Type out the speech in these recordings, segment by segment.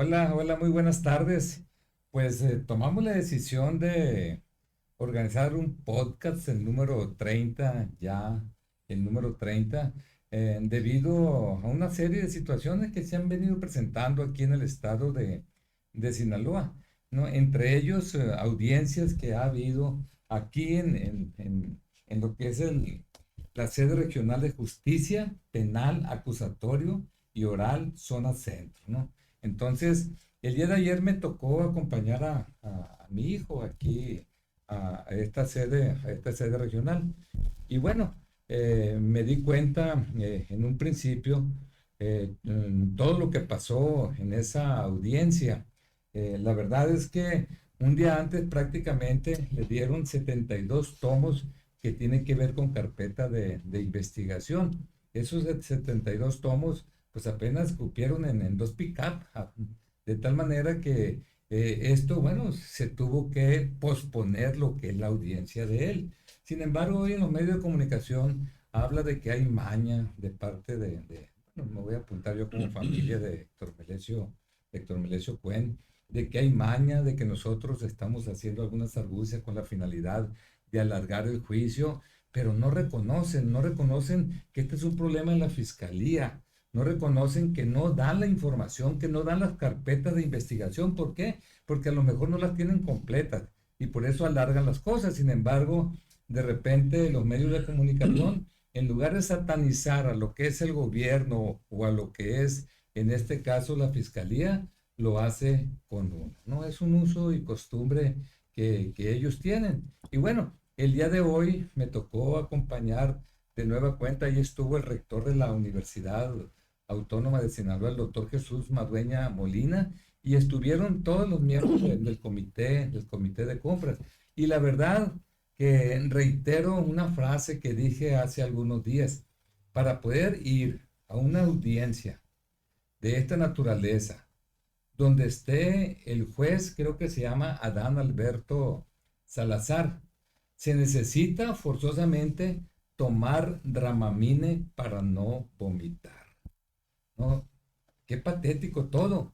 Hola, hola, muy buenas tardes. Pues tomamos la decisión de organizar un podcast, el número 30 ya, el número 30, debido a una serie de situaciones que se han venido presentando aquí en el estado de Sinaloa, ¿no? Entre ellos, audiencias que ha habido aquí en lo que es la sede regional de justicia penal, acusatorio y oral, zona centro, ¿no? Entonces, el día de ayer me tocó acompañar a mi hijo aquí a esta sede regional. Y bueno, me di cuenta en un principio todo lo que pasó en esa audiencia. La verdad es que un día antes prácticamente le dieron 72 tomos que tienen que ver con carpeta de investigación. Esos 72 tomos pues apenas cupieron en dos pick-up, de tal manera que esto, bueno, se tuvo que posponer lo que es la audiencia de él. Sin embargo, hoy en los medios de comunicación habla de que hay maña de parte bueno, me voy a apuntar yo como familia de Héctor Melesio Cuen, de que hay maña, de que nosotros estamos haciendo algunas argucias con la finalidad de alargar el juicio, pero no reconocen que este es un problema en la fiscalía, no reconocen que no dan la información, que no dan las carpetas de investigación. ¿Por qué? Porque a lo mejor no las tienen completas y por eso alargan las cosas. Sin embargo, de repente los medios de comunicación, en lugar de satanizar a lo que es el gobierno o a lo que es, en este caso, la fiscalía, lo hace con uno, ¿no? Es un uso y costumbre que ellos tienen. Y bueno, el día de hoy me tocó acompañar de nueva cuenta, y estuvo el rector de la Universidad Autónoma de Sinaloa, el doctor Jesús Madueña Molina, y estuvieron todos los miembros del comité de compras. Y la verdad que reitero una frase que dije hace algunos días: para poder ir a una audiencia de esta naturaleza, donde esté el juez, creo que se llama Adán Alberto Salazar, se necesita forzosamente tomar Dramamine para no vomitar, ¿no? Qué patético todo.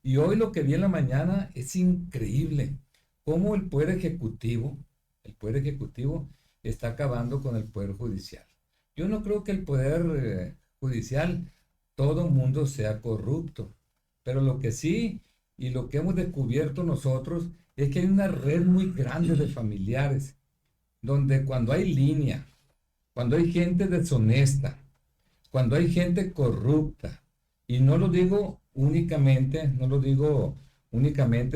Y hoy lo que vi en la mañana es increíble. Cómo el poder ejecutivo está acabando con el poder judicial. Yo no creo que el poder judicial, todo mundo sea corrupto. Pero lo que sí, y lo que hemos descubierto nosotros, es que hay una red muy grande de familiares, donde cuando hay línea, cuando hay gente deshonesta, cuando hay gente corrupta, y no lo digo únicamente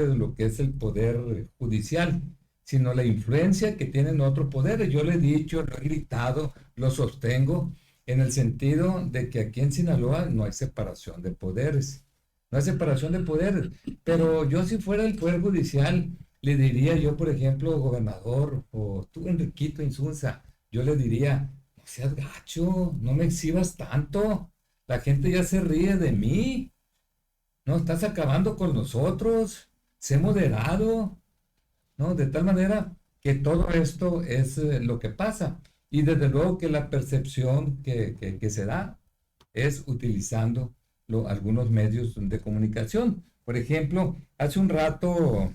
de lo que es el poder judicial, sino la influencia que tienen otros poderes. Yo le he dicho, lo he gritado, lo sostengo, en el sentido de que aquí en Sinaloa no hay separación de poderes. No hay separación de poderes. Pero yo, si fuera el poder judicial, le diría yo, por ejemplo, gobernador, o tú, Enriquito Insunza, yo le diría: no seas gacho, no me exhibas tanto. La gente ya se ríe de mí. No, estás acabando con nosotros. Sé moderado, ¿no? De tal manera que todo esto es lo que pasa. Y desde luego que la percepción que se da es utilizando algunos medios de comunicación. Por ejemplo, hace un rato,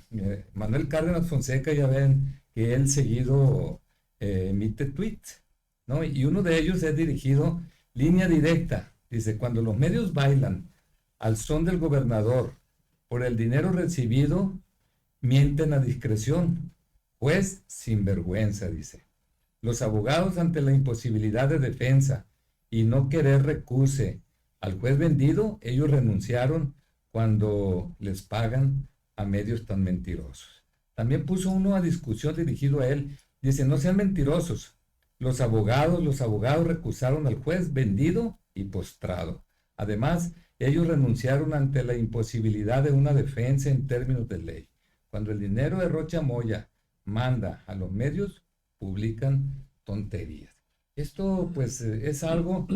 Manuel Cárdenas Fonseca, ya ven que él seguido emite tweets, ¿no? Y uno de ellos es dirigido línea directa. Dice: cuando los medios bailan al son del gobernador por el dinero recibido, mienten a discreción. Juez sin vergüenza, dice. Los abogados, ante la imposibilidad de defensa y no querer recurse al juez vendido, ellos renunciaron cuando les pagan a medios tan mentirosos. También puso uno a discusión dirigido a él. Dice: no sean mentirosos. Los abogados recusaron al juez vendido y postrado. Además, ellos renunciaron ante la imposibilidad de una defensa en términos de ley. Cuando el dinero de Rocha Moya manda a los medios, publican tonterías. Esto pues es algo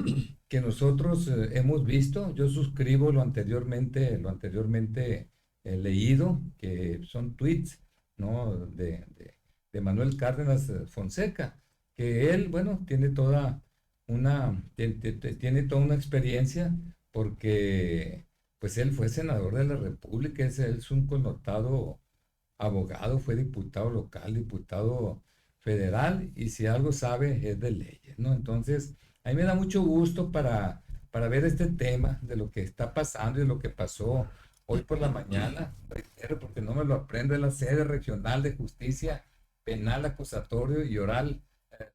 que nosotros hemos visto. Yo suscribo lo anteriormente leído, que son tweets, ¿no? De Manuel Cárdenas Fonseca, que él, bueno, tiene toda una experiencia, porque pues él fue senador de la República, es un connotado abogado, fue diputado local, diputado federal, y si algo sabe es de leyes, ¿no? Entonces, a mí me da mucho gusto para ver este tema de lo que está pasando y de lo que pasó hoy por la mañana, reitero, porque no me lo aprendo, en la sede regional de justicia penal, acusatorio y oral,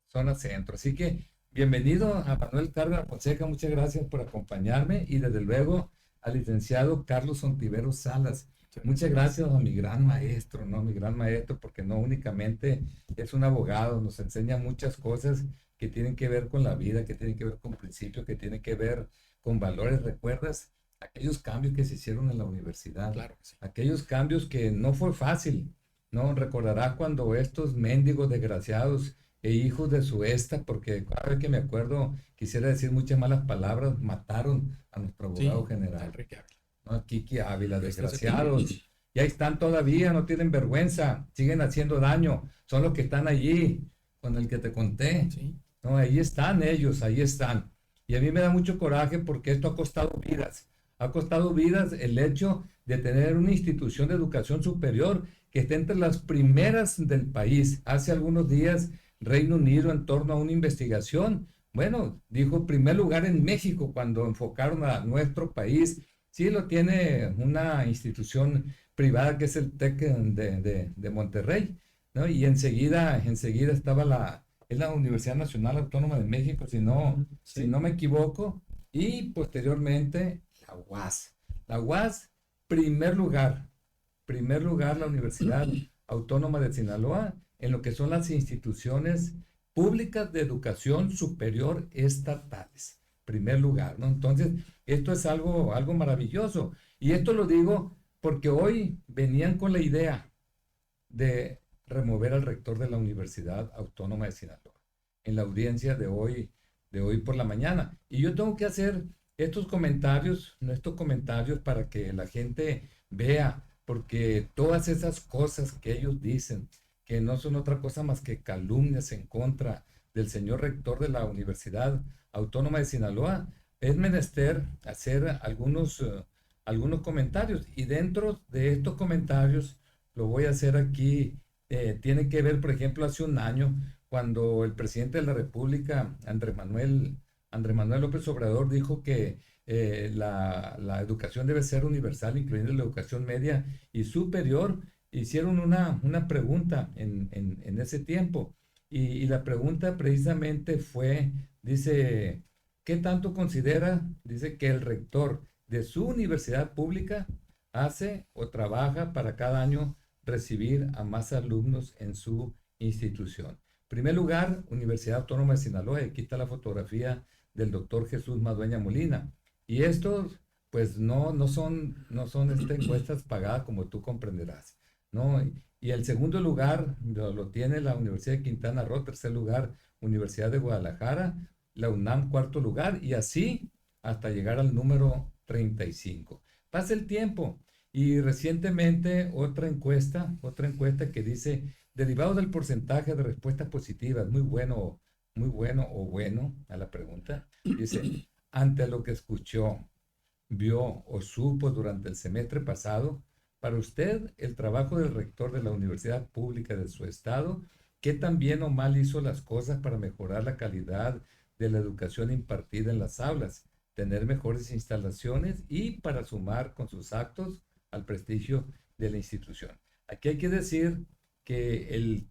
zona centro. Así que bienvenido a Manuel Cárdenas Fonseca, muchas gracias por acompañarme, y desde luego al licenciado Carlos Ontiveros Salas. Muchas gracias a mi gran maestro, ¿no? Mi gran maestro, porque no únicamente es un abogado, nos enseña muchas cosas que tienen que ver con la vida, que tienen que ver con principios, que tienen que ver con valores. ¿Recuerdas aquellos cambios que se hicieron en la universidad? Claro que sí. Aquellos cambios que no fue fácil, ¿no? Recordará cuando estos mendigos desgraciados e hijos de su esta, porque cada vez que me acuerdo, quisiera decir muchas malas palabras, mataron a nuestro abogado Sí, general, Enrique Ávila. ¿no? Kiki Ávila, Este septiembre. desgraciados. Y ahí están todavía, no tienen vergüenza, siguen haciendo daño. Son los que están allí, con el que te conté. Sí, No, ahí están ellos, ahí están. Y a mí me da mucho coraje porque esto ha costado vidas. Ha costado vidas el hecho de tener una institución de educación superior que esté entre las primeras del país. Hace algunos días, Reino Unido, en torno a una investigación, bueno, dijo primer lugar en México cuando enfocaron a nuestro país. Sí, lo tiene una institución privada que es el TEC de Monterrey, ¿no? Y enseguida estaba es la Universidad Nacional Autónoma de México, si sí. no me equivoco, y posteriormente la UAS. La UAS, primer lugar la Universidad Autónoma de Sinaloa en lo que son las instituciones públicas de educación superior estatales. Primer lugar, ¿no? Entonces, esto es algo maravilloso. Y esto lo digo porque hoy venían con la idea de remover al rector de la Universidad Autónoma de Sinaloa en la audiencia de hoy por la mañana. Y yo tengo que hacer estos comentarios para que la gente vea, porque todas esas cosas que ellos dicen, que no son otra cosa más que calumnias en contra del señor rector de la Universidad Autónoma de Sinaloa, es menester hacer algunos comentarios. Y dentro de estos comentarios, lo voy a hacer aquí, tiene que ver, por ejemplo, hace un año, cuando el presidente de la República, Andrés Manuel López Obrador, dijo que la educación debe ser universal, incluyendo la educación media y superior. Hicieron una pregunta en ese tiempo, y la pregunta precisamente fue, dice, ¿qué tanto considera, dice, que el rector de su universidad pública hace o trabaja para cada año recibir a más alumnos en su institución? Primer lugar, Universidad Autónoma de Sinaloa. Aquí está la fotografía del doctor Jesús Madueña Molina. Y estos, pues no son encuestas pagadas, como tú comprenderás, ¿no? Y el segundo lugar lo tiene la Universidad de Quintana Roo, tercer lugar, Universidad de Guadalajara, la UNAM, cuarto lugar, y así hasta llegar al número 35. Pasa el tiempo, y recientemente otra encuesta que dice, derivado del porcentaje de respuestas positivas, muy bueno o bueno a la pregunta, dice, ante lo que escuchó, vio o supo durante el semestre pasado, para usted el trabajo del rector de la universidad pública de su estado, ¿qué tan bien o mal hizo las cosas para mejorar la calidad de la educación impartida en las aulas, tener mejores instalaciones y para sumar con sus actos al prestigio de la institución? Aquí hay que decir que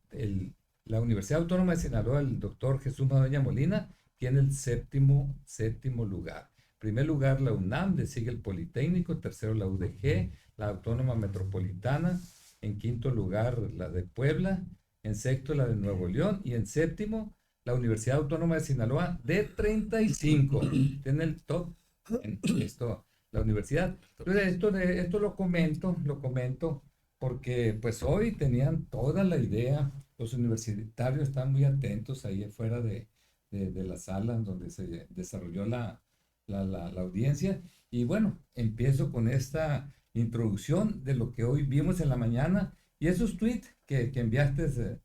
la Universidad Autónoma de Sinaloa, el doctor Jesús Madueña Molina, tiene el séptimo lugar. Primer lugar, la UNAM, le sigue el Politécnico, tercero la UDG, la Autónoma Metropolitana, en quinto lugar la de Puebla, en sexto la de Nuevo León, y en séptimo la Universidad Autónoma de Sinaloa de 35. Tiene el top en esto, la universidad. Entonces, esto lo comento porque pues hoy tenían toda la idea, los universitarios están muy atentos ahí afuera de la sala donde se desarrolló la audiencia. Y bueno, empiezo con esta introducción de lo que hoy vimos en la mañana y esos tweets que enviaste,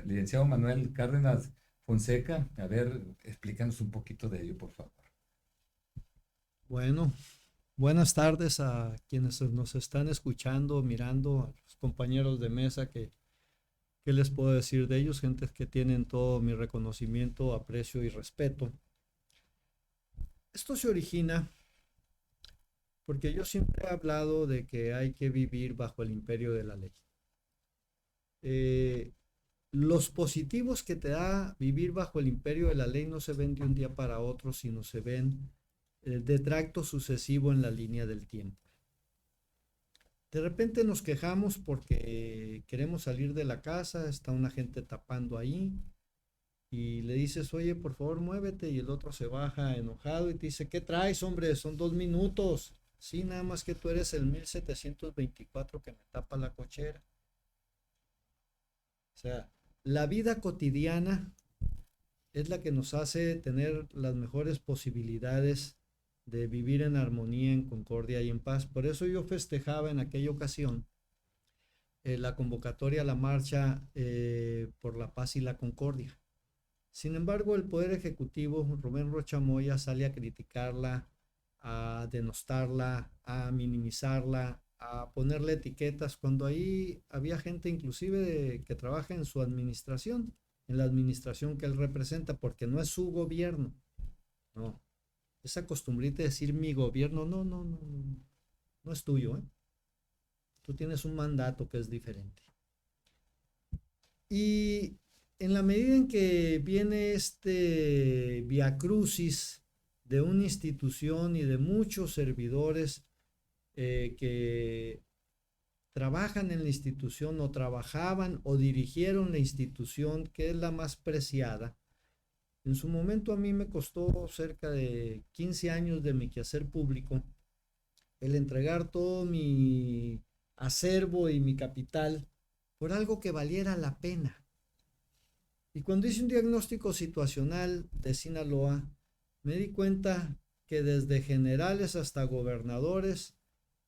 licenciado Manuel Cárdenas Fonseca. A ver, explícanos un poquito de ello, por favor. Bueno, Buenas tardes a quienes nos están escuchando, mirando, a los compañeros de mesa ¿qué les puedo decir de ellos? Gentes que tienen todo mi reconocimiento, aprecio y respeto. Esto se origina porque yo siempre he hablado de que hay que vivir bajo el imperio de la ley. Eh, los positivos que te da vivir bajo el imperio de la ley no se ven de un día para otro, sino se ven de tracto sucesivo en la línea del tiempo. De repente nos quejamos porque queremos salir de la casa, está una gente tapando ahí y le dices, oye, por favor, muévete, y el otro se baja enojado y te dice, ¿qué traes, hombre? Son 2 minutos. Sí, nada más que tú eres el 1724 que me tapa la cochera. O sea, la vida cotidiana es la que nos hace tener las mejores posibilidades de vivir en armonía, en concordia y en paz. Por eso yo festejaba en aquella ocasión la convocatoria a la marcha por la paz y la concordia. Sin embargo, el Poder Ejecutivo, Rubén Rocha Moya, sale a criticarla, a denostarla, a minimizarla, a ponerle etiquetas, cuando ahí había gente inclusive que trabaja en su administración, en la administración que él representa, porque no es su gobierno, no. Esa costumbrita de decir mi gobierno, no, no, no, no, no es tuyo, ¿eh? Tú tienes un mandato que es diferente. Y en la medida en que viene este viacrucis de una institución y de muchos servidores que trabajan en la institución o trabajaban o dirigieron la institución, que es la más preciada, en su momento a mí me costó cerca de 15 años de mi quehacer público el entregar todo mi acervo y mi capital por algo que valiera la pena. Y cuando hice un diagnóstico situacional de Sinaloa, me di cuenta que desde generales hasta gobernadores,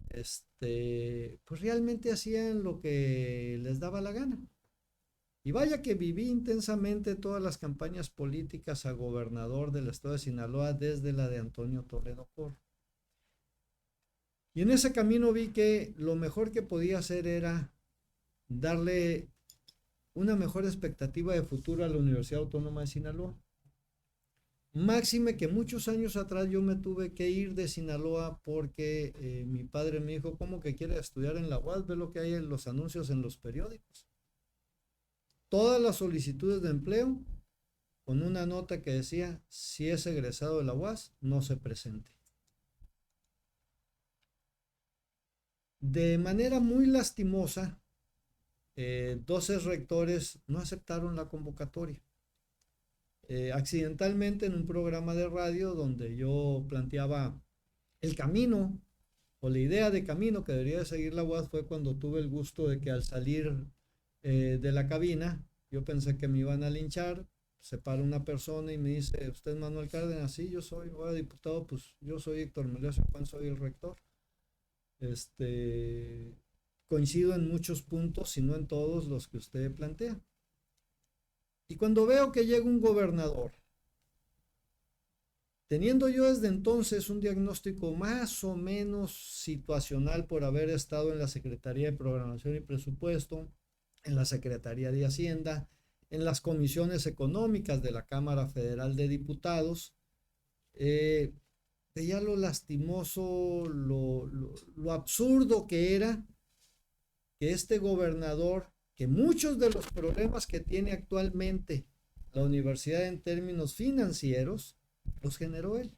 pues realmente hacían lo que les daba la gana. Y vaya que viví intensamente todas las campañas políticas a gobernador del estado de Sinaloa desde la de Antonio Toledo Porro. Y en ese camino vi que lo mejor que podía hacer era darle una mejor expectativa de futuro a la Universidad Autónoma de Sinaloa. Máxime que muchos años atrás yo me tuve que ir de Sinaloa porque mi padre me dijo, ¿cómo que quiere estudiar en la UAS? Ve lo que hay en los anuncios en los periódicos. Todas las solicitudes de empleo con una nota que decía, si es egresado de la UAS, no se presente. De manera muy lastimosa, 12 rectores no aceptaron la convocatoria. Accidentalmente en un programa de radio donde yo planteaba el camino o la idea de camino que debería de seguir la UAS, fue cuando tuve el gusto de que al salir de la cabina, yo pensé que me iban a linchar. Se para una persona y me dice, ¿usted es Manuel Cárdenas? Sí, yo soy. Ahora, diputado, pues yo soy Héctor Melesio Juan, soy el rector. Coincido en muchos puntos, si no en todos los que usted plantea. Y cuando veo que llega un gobernador, teniendo yo desde entonces un diagnóstico más o menos situacional por haber estado en la Secretaría de Programación y Presupuesto, en la Secretaría de Hacienda, en las comisiones económicas de la Cámara Federal de Diputados, veía lo lastimoso, lo absurdo que era que este gobernador, que muchos de los problemas que tiene actualmente la universidad en términos financieros, los generó él.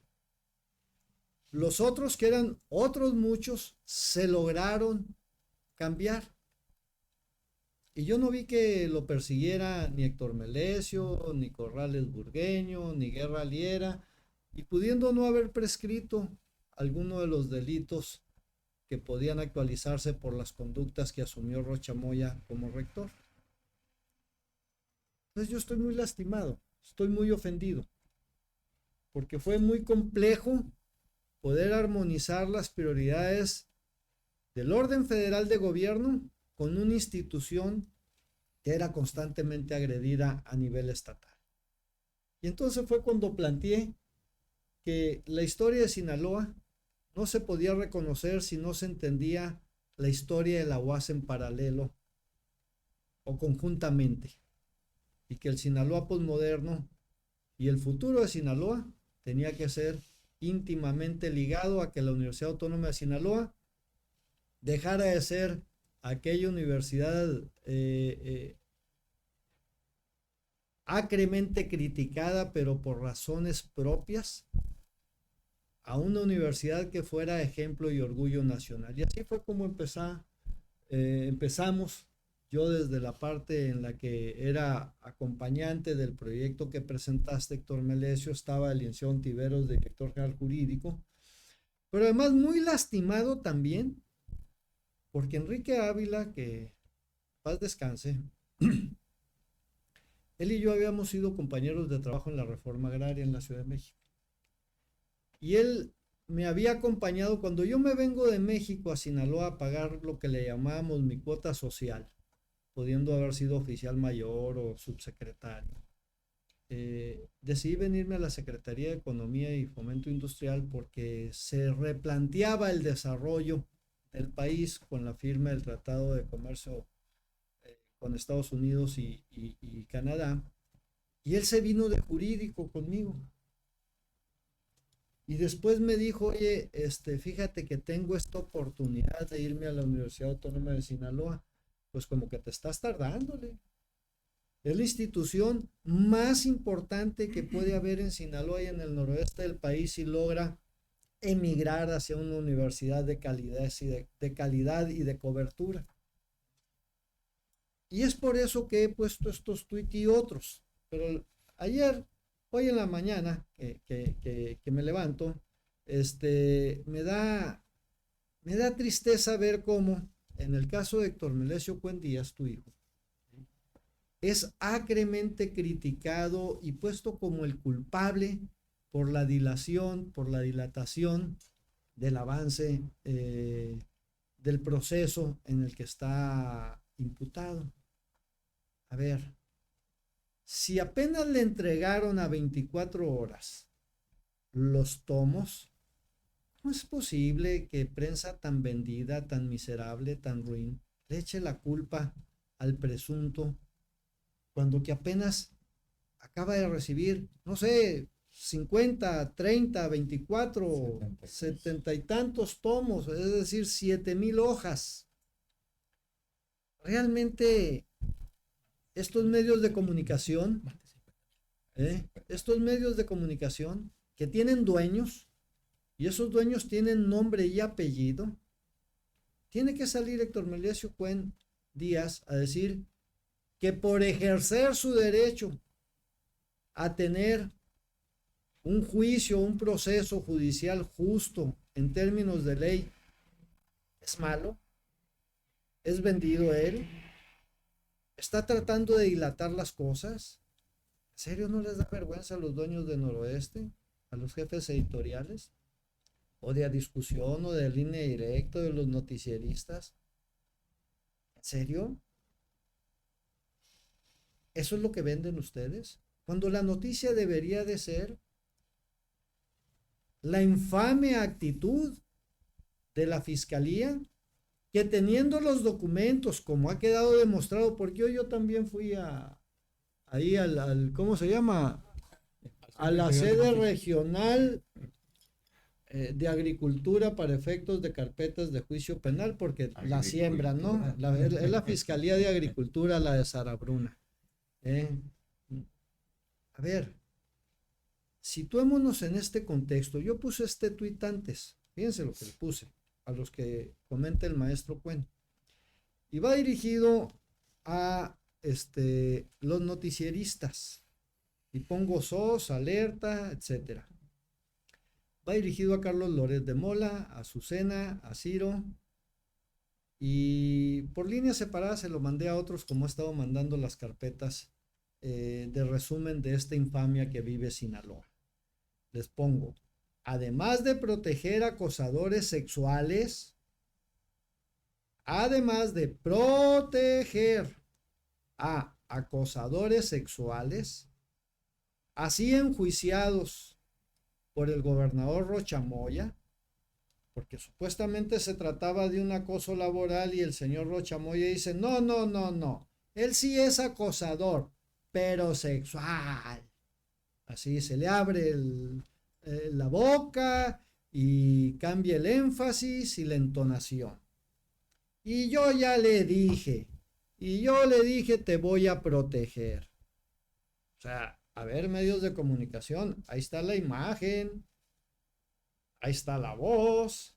Los otros, que eran otros muchos, se lograron cambiar. Y yo no vi que lo persiguiera ni Héctor Melesio, ni Corrales Burgueño, ni Guerra Liera, y pudiendo no haber prescrito alguno de los delitos que podían actualizarse por las conductas que asumió Rocha Moya como rector. Entonces yo estoy muy lastimado, estoy muy ofendido, porque fue muy complejo poder armonizar las prioridades del orden federal de gobierno con una institución que era constantemente agredida a nivel estatal. Y entonces fue cuando planteé que la historia de Sinaloa no se podía reconocer si no se entendía la historia de la UAS en paralelo o conjuntamente, y que el Sinaloa posmoderno y el futuro de Sinaloa tenía que ser íntimamente ligado a que la Universidad Autónoma de Sinaloa dejara de ser aquella universidad acremente criticada, pero por razones propias, a una universidad que fuera ejemplo y orgullo nacional. Y así fue como empezamos. Yo desde la parte en la que era acompañante del proyecto que presentaste, Héctor Melesio, estaba el licenciado Ontiveros, director general jurídico, pero además muy lastimado también, porque Enrique Ávila, que paz descanse, él y yo habíamos sido compañeros de trabajo en la reforma agraria en la Ciudad de México. Y él me había acompañado cuando yo me vengo de México a Sinaloa a pagar lo que le llamábamos mi cuota social, pudiendo haber sido oficial mayor o subsecretario. Decidí venirme a la Secretaría de Economía y Fomento Industrial porque se replanteaba el desarrollo del país con la firma del Tratado de Comercio con Estados Unidos y Canadá. Y él se vino de jurídico conmigo. Y después me dijo, oye, fíjate que tengo esta oportunidad de irme a la Universidad Autónoma de Sinaloa. Pues como que te estás tardándole. Es la institución más importante que puede haber en Sinaloa y en el noroeste del país si logra emigrar hacia una universidad de calidad y de cobertura. Y es por eso que he puesto estos tweets y otros. Pero hoy en la mañana que me levanto, me da tristeza ver cómo, en el caso de Héctor Melesio Cuen Díaz, tu hijo, es acremente criticado y puesto como el culpable por la dilatación del avance del proceso en el que está imputado. A ver, si apenas le entregaron a 24 horas los tomos, ¿cómo es posible que prensa tan vendida, tan miserable, tan ruin, le eche la culpa al presunto cuando que apenas acaba de recibir, no sé, 50, 30, 24, 70 y tantos tomos, es decir, 7,000 hojas? Realmente estos medios de comunicación, que tienen dueños, y esos dueños tienen nombre y apellido, tiene que salir Héctor Melesio Cuen Díaz a decir que por ejercer su derecho a tener un juicio, un proceso judicial justo en términos de ley, es malo, es vendido él, está tratando de dilatar las cosas. ¿En serio no les da vergüenza a los dueños de Noroeste, a los jefes editoriales, o de A Discusión, o de Línea Directa, de los noticieristas? ¿En serio? ¿Eso es lo que venden ustedes? Cuando la noticia debería de ser la infame actitud de la fiscalía, que teniendo los documentos, como ha quedado demostrado, porque yo también fui ahí ¿cómo se llama? A la sede regional de Agricultura para efectos de carpetas de juicio penal, porque la siembran, ¿no? Es la Fiscalía de Agricultura, la de Sara Bruna. A ver, situémonos en este contexto. Yo puse este tuit antes, fíjense lo que le puse a los que comenta el maestro Cuen, y va dirigido a los noticieristas, y pongo SOS, alerta, etcétera. Va dirigido a Carlos Loret de Mola, a Azucena, a Ciro, y por líneas separadas se lo mandé a otros, como he estado mandando las carpetas de resumen de esta infamia que vive Sinaloa. Les pongo: además de proteger acosadores sexuales, además de proteger a acosadores sexuales, así enjuiciados por el gobernador Rocha Moya, porque supuestamente se trataba de un acoso laboral y el señor Rochamoya dice, no, no, no, no, él sí es acosador, pero sexual. Así se le abre la boca y cambia el énfasis y la entonación. Y yo ya le dije, te voy a proteger. O sea, a ver, medios de comunicación, ahí está la imagen, ahí está la voz,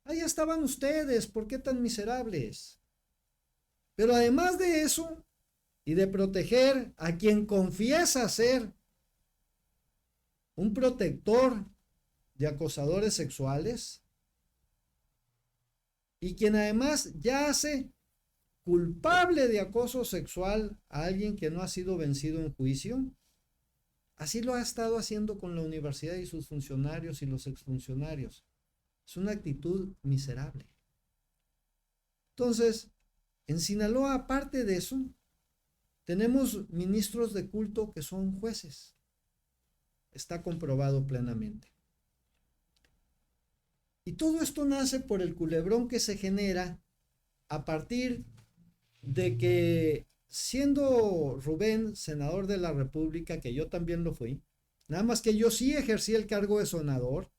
ahí estaban ustedes, ¿por qué tan miserables? Pero además de eso, y de proteger a quien confiesa ser un protector de acosadores sexuales, y quien además ya hace culpable de acoso sexual a alguien que no ha sido vencido en juicio, así lo ha estado haciendo con la universidad y sus funcionarios y los exfuncionarios. Es una actitud miserable. Entonces, en Sinaloa, aparte de eso, tenemos ministros de culto que son jueces. Está comprobado plenamente. Y todo esto nace por el culebrón que se genera a partir de que, siendo Rubén senador de la República, que yo también lo fui, nada más que yo sí ejercí el cargo de senador,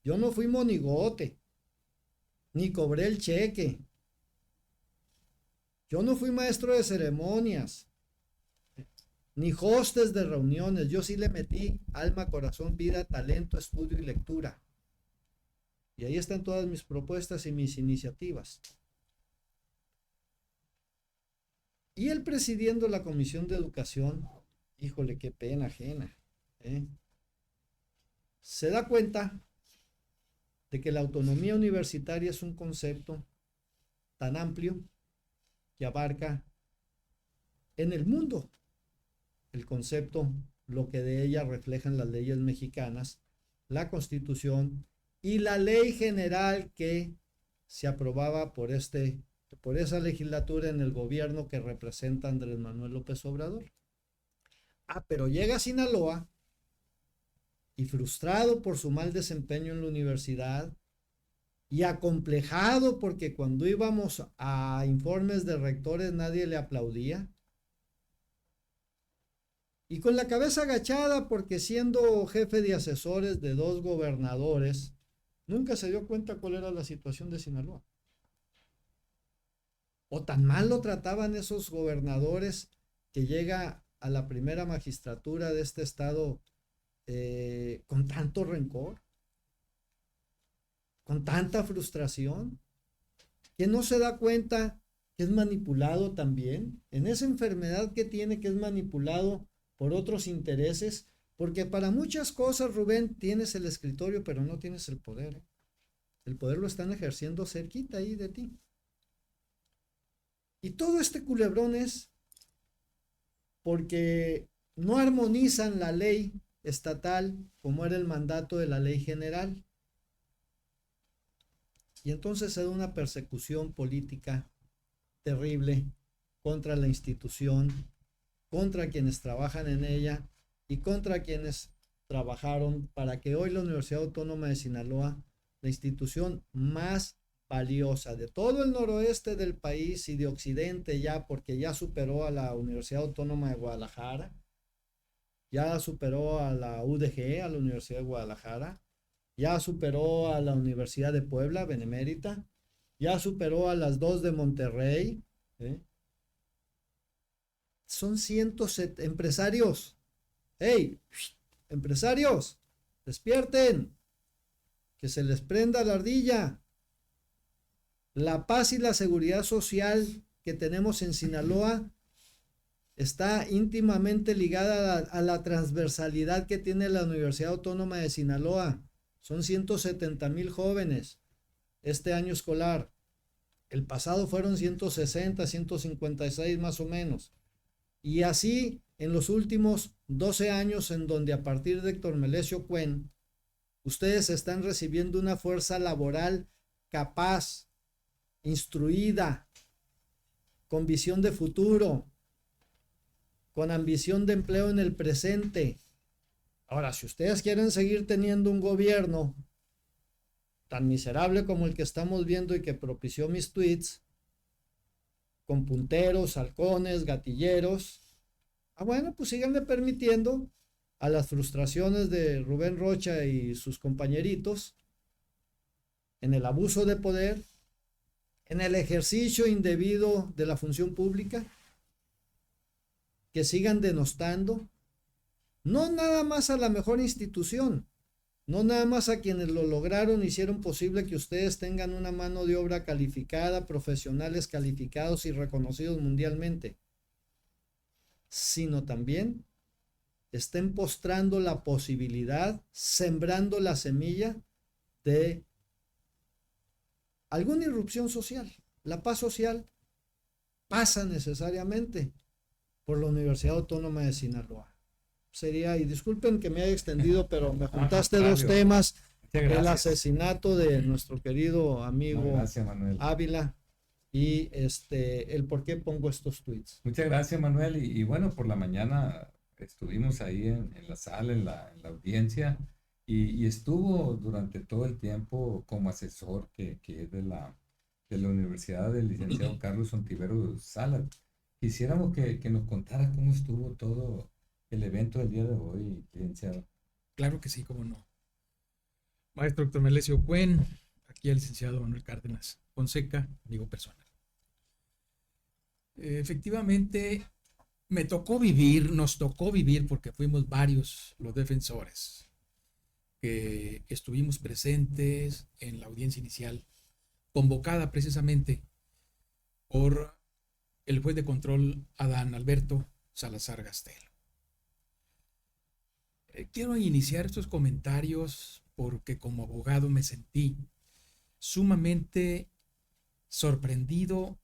yo no fui monigote, ni cobré el cheque, yo no fui maestro de ceremonias, ni hostes de reuniones, yo sí le metí alma, corazón, vida, talento, estudio y lectura. Y ahí están todas mis propuestas y mis iniciativas. Y él presidiendo la Comisión de Educación, híjole, qué pena ajena, se da cuenta de que la autonomía universitaria es un concepto tan amplio que abarca en el mundo el concepto, lo que de ella reflejan las leyes mexicanas, la Constitución y la ley general que se aprobaba por esa legislatura en el gobierno que representa Andrés Manuel López Obrador. Pero llega a Sinaloa y, frustrado por su mal desempeño en la universidad y acomplejado porque cuando íbamos a informes de rectores nadie le aplaudía, y con la cabeza agachada porque, siendo jefe de asesores de 2 gobernadores, nunca se dio cuenta cuál era la situación de Sinaloa. O tan mal lo trataban esos gobernadores que llega a la primera magistratura de este estado con tanto rencor, con tanta frustración, que no se da cuenta que es manipulado también, en esa enfermedad que tiene, que es manipulado por otros intereses, porque para muchas cosas, Rubén, tienes el escritorio, pero no tienes el poder. El poder lo están ejerciendo cerquita ahí de ti. Y todo este culebrón es porque no armonizan la ley estatal como era el mandato de la ley general. Y entonces se da una persecución política terrible contra la institución, contra quienes trabajan en ella y contra quienes trabajaron para que hoy la Universidad Autónoma de Sinaloa, la institución más valiosa de todo el noroeste del país y de occidente ya, porque ya superó a la Universidad Autónoma de Guadalajara, ya superó a la UDG, a la Universidad de Guadalajara, ya superó a la Universidad de Puebla, Benemérita, ya superó a las 2 de Monterrey. Son 107 empresarios. ¡Hey! Empresarios, despierten, que se les prenda la ardilla. La paz y la seguridad social que tenemos en Sinaloa está íntimamente ligada a la transversalidad que tiene la Universidad Autónoma de Sinaloa. Son 170,000 jóvenes este año escolar. El pasado fueron 160, 156 más o menos. Y así en los últimos 12 años, en donde a partir de Héctor Melesio Cuen, ustedes están recibiendo una fuerza laboral capaz, instruida, con visión de futuro, con ambición de empleo en el presente. Ahora, si ustedes quieren seguir teniendo un gobierno tan miserable como el que estamos viendo y que propició mis tweets, con punteros, halcones, gatilleros, bueno, pues síganle permitiendo a las frustraciones de Rubén Rocha y sus compañeritos en el abuso de poder, en el ejercicio indebido de la función pública, que sigan denostando, no nada más a la mejor institución, no nada más a quienes lo lograron, hicieron posible que ustedes tengan una mano de obra calificada, profesionales calificados y reconocidos mundialmente, sino también estén postrando la posibilidad, sembrando la semilla de alguna irrupción social. La paz social pasa necesariamente por la Universidad Autónoma de Sinaloa. Sería, y disculpen que me haya extendido, pero me juntaste dos temas, el asesinato de nuestro querido amigo Ávila y el por qué pongo estos tweets. Muchas gracias, Manuel. Y bueno, por la mañana estuvimos ahí en la sala, en la audiencia, y estuvo durante todo el tiempo como asesor que es de la Universidad del licenciado Carlos Ontiveros Salas. Quisiéramos que nos contara cómo estuvo todo el evento del día de hoy, licenciado. Claro que sí, cómo no. Maestro Dr. Melesio Cuen, aquí el licenciado Manuel Cárdenas Fonseca, amigo personal. Efectivamente, nos tocó vivir, porque fuimos varios los defensores que estuvimos presentes en la audiencia inicial, convocada precisamente por el juez de control Adán Alberto Salazar Gastel. Quiero iniciar estos comentarios porque como abogado me sentí sumamente sorprendido,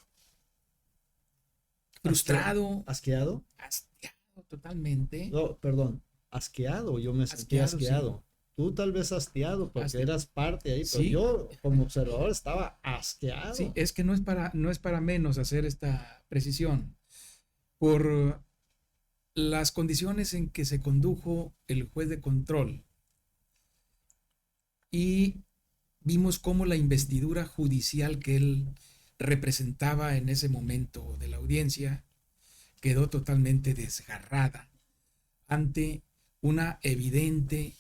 frustrado. ¿Asqueado? Asqueado totalmente. No, perdón, asqueado, yo me sentí asqueado. Sí. Tú tal vez hastiado porque eras parte ahí, pero sí, yo como observador estaba asqueado. Sí, es que no es para menos hacer esta precisión. Por las condiciones en que se condujo el juez de control y vimos cómo la investidura judicial que él representaba en ese momento de la audiencia quedó totalmente desgarrada ante una evidente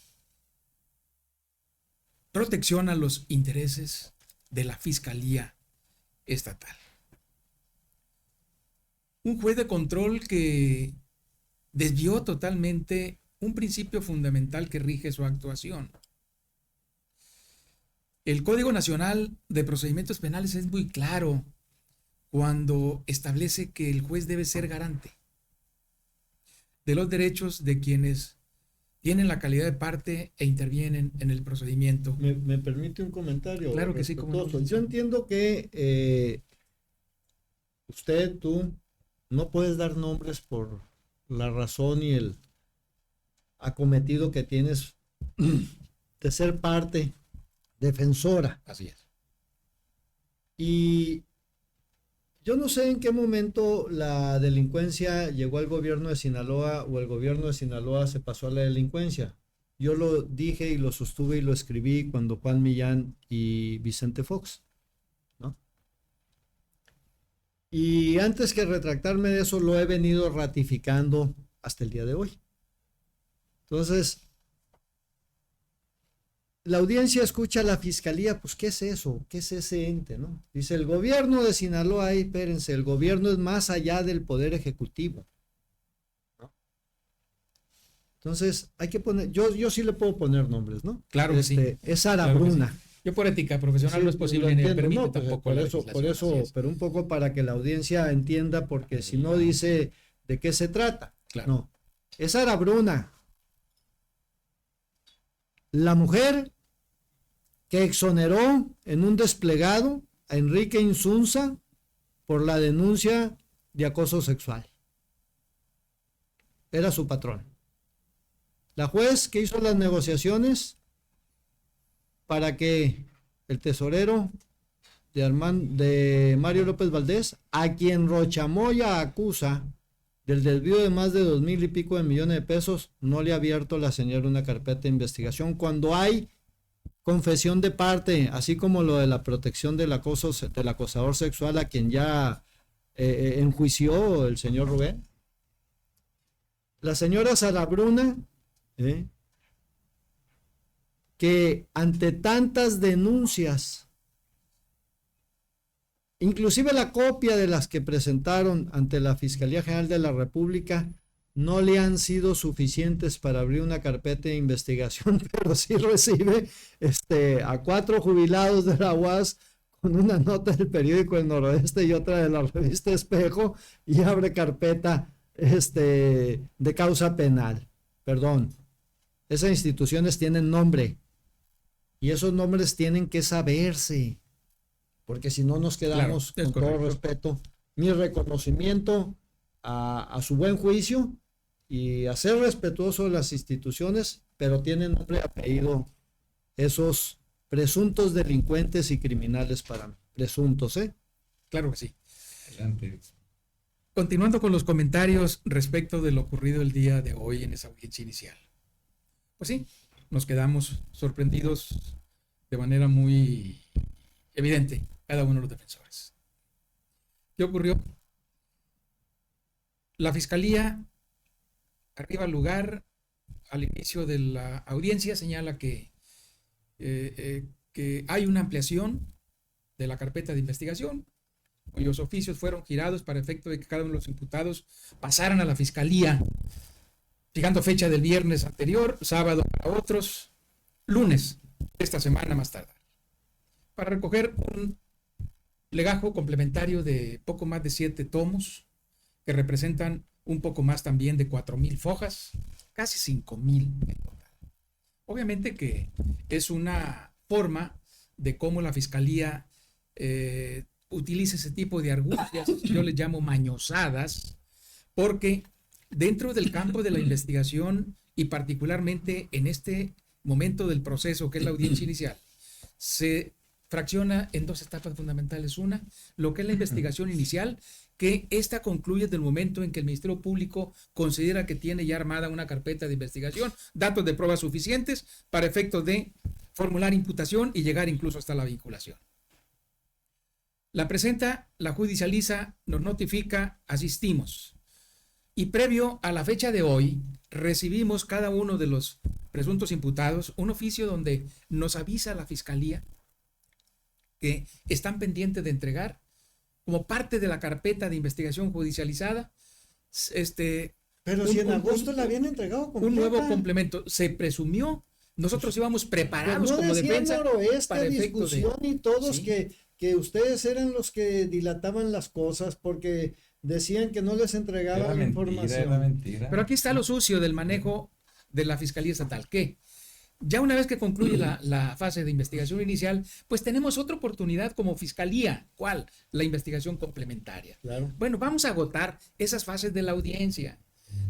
protección a los intereses de la Fiscalía Estatal. Un juez de control que desvió totalmente un principio fundamental que rige su actuación. El Código Nacional de Procedimientos Penales es muy claro cuando establece que el juez debe ser garante de los derechos de quienes tienen la calidad de parte e intervienen en el procedimiento. ¿Me permite un comentario? Claro que sí. Como no. Yo entiendo que tú, no puedes dar nombres por la razón y el acometido que tienes de ser parte defensora. Así es. Y yo no sé en qué momento la delincuencia llegó al gobierno de Sinaloa o el gobierno de Sinaloa se pasó a la delincuencia. Yo lo dije y lo sostuve y lo escribí cuando Juan Millán y Vicente Fox, ¿no? Y antes que retractarme de eso, lo he venido ratificando hasta el día de hoy. Entonces, la audiencia escucha a la fiscalía, pues ¿qué es eso? ¿Qué es ese ente, no? Dice el gobierno de Sinaloa, espérense, el gobierno es más allá del poder ejecutivo, ¿no? Entonces, hay que poner, yo sí le puedo poner nombres, ¿no? Claro que sí. Es Sara Bruna. Claro sí. Yo por ética profesional sí, no es posible ni me permite no, pues tampoco por eso, pero un poco para que la audiencia entienda, porque si no dice de qué se trata. Claro. No, es Sara Bruna, la mujer que exoneró en un desplegado a Enrique Insunza por la denuncia de acoso sexual. Era su patrón. La juez que hizo las negociaciones para que el tesorero de Mario López Valdés, a quien Rochamoya acusa del desvío de más de 2,000 y pico de millones de pesos, no le ha abierto la señora una carpeta de investigación cuando hay confesión de parte, así como lo de la protección del acosador sexual a quien ya enjuició el señor Rubén. La señora Sara Bruna, que ante tantas denuncias, inclusive la copia de las que presentaron ante la Fiscalía General de la República, no le han sido suficientes para abrir una carpeta de investigación, pero sí recibe a 4 jubilados de la UAS con una nota del periódico El Noroeste y otra de la revista Espejo, y abre carpeta de causa penal. Perdón, esas instituciones tienen nombre y esos nombres tienen que saberse, porque si no nos quedamos, claro, con todo respeto, mi reconocimiento a su buen juicio y a ser respetuoso de las instituciones, pero tienen nombre y apellido esos presuntos delincuentes y criminales para mí. Presuntos, ¿eh? Claro que sí. Adelante. Continuando con los comentarios respecto de lo ocurrido el día de hoy en esa audiencia inicial. Pues sí, nos quedamos sorprendidos de manera muy evidente, cada uno de los defensores. ¿Qué ocurrió? La Fiscalía, arriba al lugar, al inicio de la audiencia, señala que hay una ampliación de la carpeta de investigación, cuyos oficios fueron girados para efecto de que cada uno de los imputados pasaran a la Fiscalía, fijando fecha del viernes anterior, sábado para otros, lunes esta semana más tarde, para recoger un legajo complementario de poco más de 7 tomos, que representan un poco más también de 4,000 fojas, casi 5,000 en total. Obviamente que es una forma de cómo la Fiscalía utiliza ese tipo de argucias, yo les llamo mañosadas, porque dentro del campo de la investigación y particularmente en este momento del proceso, que es la audiencia inicial, se fracciona en 2 etapas fundamentales. Una, lo que es la investigación inicial, que esta concluye desde el momento en que el Ministerio Público considera que tiene ya armada una carpeta de investigación, datos de pruebas suficientes para efectos de formular imputación y llegar incluso hasta la vinculación. La presenta, la judicializa, nos notifica, asistimos. Y previo a la fecha de hoy, recibimos cada uno de los presuntos imputados un oficio donde nos avisa la Fiscalía que están pendientes de entregar, como parte de la carpeta de investigación judicializada, pero si en agosto la habían entregado completa. Un nuevo complemento. Se presumió, nosotros íbamos preparados no como defensa para discusión y todos ¿sí? que ustedes eran los que dilataban las cosas porque decían que no les entregaban la información. Era mentira. Pero aquí está lo sucio del manejo de la Fiscalía Estatal, que ya una vez que concluye la fase de investigación inicial, pues tenemos otra oportunidad como Fiscalía. ¿Cuál? La investigación complementaria. Claro. Bueno, vamos a agotar esas fases de la audiencia.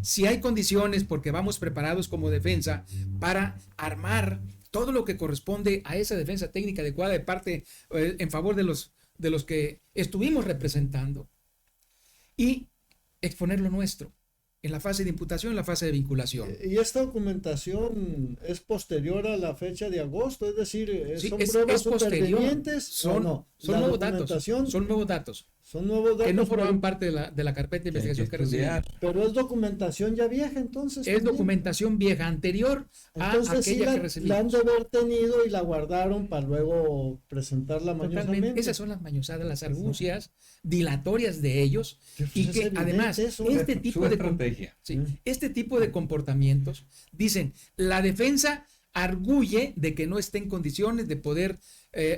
Si hay condiciones, porque vamos preparados como defensa para armar todo lo que corresponde a esa defensa técnica adecuada de parte en favor de los que estuvimos representando, y exponer lo nuestro en la fase de imputación, en la fase de vinculación. ¿Y esta documentación es posterior a la fecha de agosto? Es decir, Sí, ¿son es pruebas posterior. supervenientes? Son nuevos datos. Son nuevos datos. Son nuevos datos. Que no formaban parte de la carpeta de investigación que recibimos. Pero es documentación ya vieja, entonces. Es documentación vieja, anterior entonces, a aquella sí que recibimos. la han de haber tenido y la guardaron para luego presentarla mañosamente. Esas son las mañosadas, las argucias dilatorias de ellos, y que además este tipo de comportamientos, dicen, la defensa arguye de que no esté en condiciones de poder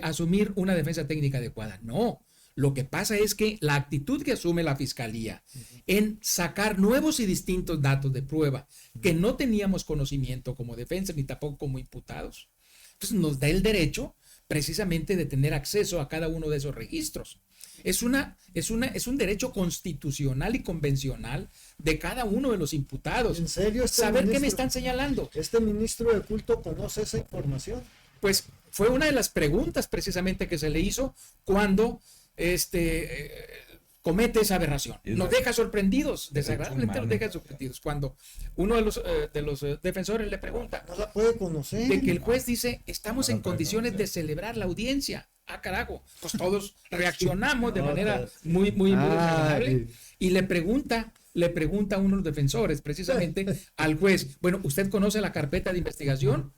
asumir una defensa técnica adecuada. No, lo que pasa es que la actitud que asume la Fiscalía en sacar nuevos y distintos datos de prueba que no teníamos conocimiento como defensa ni tampoco como imputados, pues nos da el derecho precisamente de tener acceso a cada uno de esos registros. Es un derecho constitucional y convencional de cada uno de los imputados. ¿En serio? Saber qué me están señalando. ¿Este ministro de culto conoce esa información? Pues fue una de las preguntas precisamente que se le hizo cuando comete esa aberración. Es Nos la- deja sorprendidos, derecho desagradablemente nos humano. deja sorprendidos. Cuando uno de los defensores le pregunta No la puede conocer. de que el juez dice, estamos No la en puede condiciones de conocer. celebrar la audiencia. Ah, carajo. Pues todos reaccionamos de No, manera pues. muy Ah, desagradable. Y le pregunta a uno de los defensores, precisamente, al juez, bueno, ¿usted conoce la carpeta de investigación?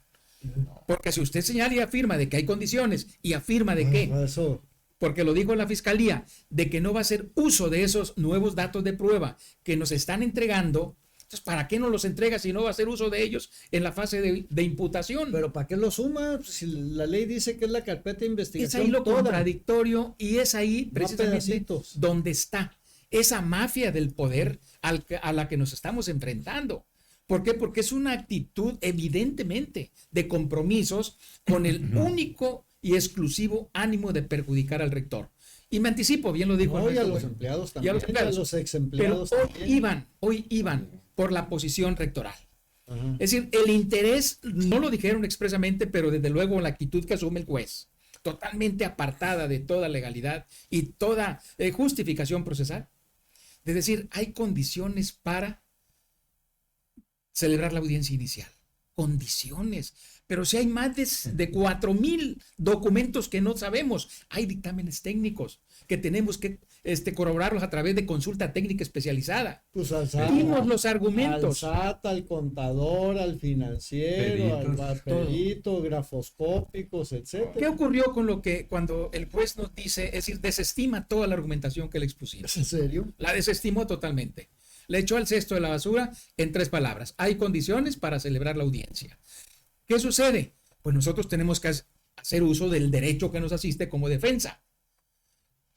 Porque si usted señala y afirma de que hay condiciones y afirma de que, Eso. porque lo dijo la fiscalía, de que no va a hacer uso de esos nuevos datos de prueba que nos están entregando, entonces, ¿para qué no los entrega si no va a hacer uso de ellos en la fase de imputación? Pero ¿para qué lo suma? Si la ley dice que es la carpeta de Es investigación ahí lo toda. contradictorio y es ahí No precisamente pedacitos. donde está esa mafia del poder a la que nos estamos enfrentando. ¿Por qué? Porque es una actitud evidentemente de compromisos con el único y exclusivo ánimo de perjudicar al rector. Y me anticipo, bien lo dijo No, el y a rector, los bueno, empleados y también. a los empleados. ex Pero empleados hoy iban por la posición rectoral. Ajá. Es decir, el interés, no lo dijeron expresamente, pero desde luego la actitud que asume el juez, totalmente apartada de toda legalidad y toda justificación procesal. Es decir, hay condiciones para celebrar la audiencia inicial. Condiciones. Pero si hay más de 4,000 documentos que no sabemos, hay dictámenes técnicos que tenemos que corroborarlos a través de consulta técnica especializada. Pues al SAT, Dimos los argumentos. al SAT, al contador, al financiero, Peritos, al perito, grafoscópicos, ¿Qué etcétera. ocurrió con lo que cuando el juez nos dice, es decir, desestima toda la argumentación que le expusimos? ¿En serio? La desestimó totalmente. Le echó al cesto de la basura en 3 palabras. Hay condiciones para celebrar la audiencia. ¿Qué sucede? Pues nosotros tenemos que hacer uso del derecho que nos asiste como defensa.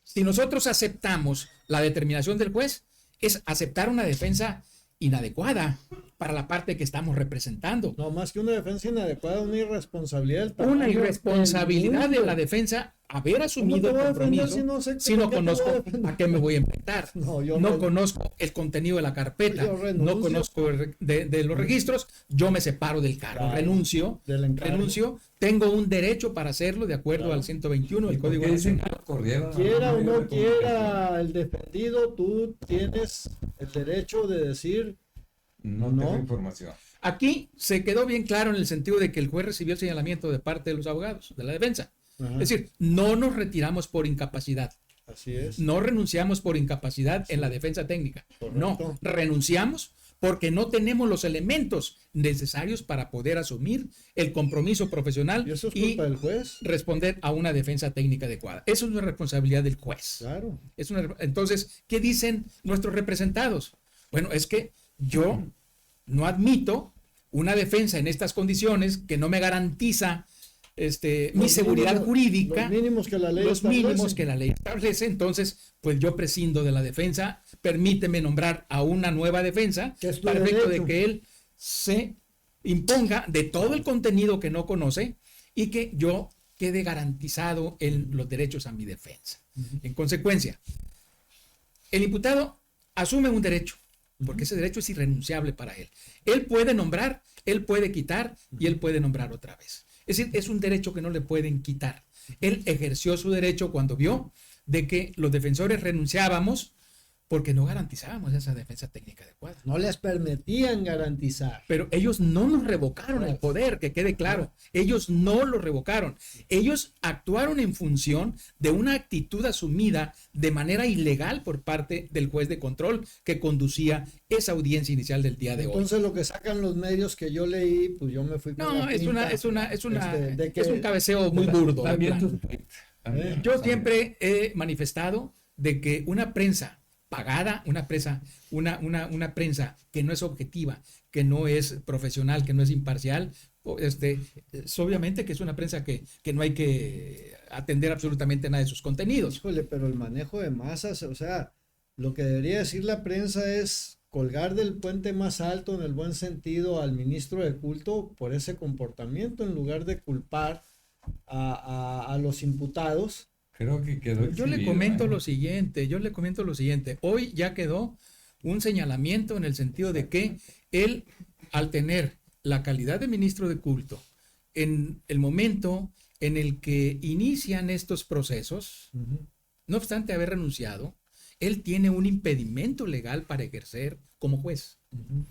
Si nosotros aceptamos la determinación del juez, es aceptar una defensa inadecuada para la parte que estamos representando. No, más que una defensa inadecuada, una irresponsabilidad del Una tamaño irresponsabilidad del de mundo. la defensa haber ¿Cómo asumido te el voy a defender compromiso si no sé si no por qué te voy a conozco defender? a qué me voy a enfrentar. No, yo No no. conozco el contenido de la carpeta, Yo renuncio. no conozco de los registros, yo me separo del cargo, Claro, renuncio, del encargo. tengo un derecho para hacerlo de acuerdo Claro. al 121 del ¿Y por Código qué dicen Nacional. que lo corrieron? Quiera o no Medios de quiera el defendido, tú tienes el derecho de decir No No. tengo información. Aquí se quedó bien claro en el sentido de que el juez recibió el señalamiento de parte de los abogados, de la defensa. ajá, Es decir, no nos retiramos por incapacidad. así es. No renunciamos por incapacidad en la defensa técnica. No, Correcto. renunciamos porque no tenemos los elementos necesarios para poder asumir el compromiso profesional Y eso es y culpa del juez. responder a una defensa técnica adecuada. Eso es una responsabilidad del juez. Claro. Entonces, ¿qué dicen nuestros representados? Bueno, es que yo no admito una defensa en estas condiciones que no me garantiza mi Los seguridad mínimos- jurídica, Los mínimos que la ley los mínimos establece. que la ley establece. Entonces, pues yo prescindo de la defensa, permíteme nombrar a una nueva defensa Que es tu para efecto de derecho. que él se imponga de todo el contenido que no conoce y que yo quede garantizado en los derechos a mi defensa. En consecuencia, el imputado asume un derecho, porque ese derecho es irrenunciable para él. Él puede nombrar, él puede quitar y él puede nombrar otra vez. Es decir, es un derecho que no le pueden quitar. Él ejerció su derecho cuando vio de que los defensores renunciábamos porque no garantizábamos esa defensa técnica adecuada. No les permitían garantizar. Pero ellos no nos revocaron el poder, que quede claro. Ellos no lo revocaron. Ellos actuaron en función de una actitud asumida de manera ilegal por parte del juez de control que conducía esa audiencia inicial del día de hoy. Entonces lo que sacan los medios que yo leí, pues yo me fui con No, la es pinta, de que- es un cabeceo muy burdo. de También plano. tus tweets. También, Yo también. siempre he manifestado de que una prensa pagada, una prensa que no es objetiva, que no es profesional, que no es imparcial, es obviamente que es una prensa que no hay que atender absolutamente nada de sus contenidos. Híjole, pero el manejo de masas, o sea, lo que debería decir la prensa es colgar del puente más alto en el buen sentido al ministro de culto por ese comportamiento en lugar de culpar a los imputados. Creo que quedó Yo le exhibido, comento ¿eh? lo siguiente. Hoy ya quedó un señalamiento en el sentido de que él, al tener la calidad de ministro de culto, en el momento en el que inician estos procesos, no obstante haber renunciado, él tiene un impedimento legal para ejercer como juez. Ujú,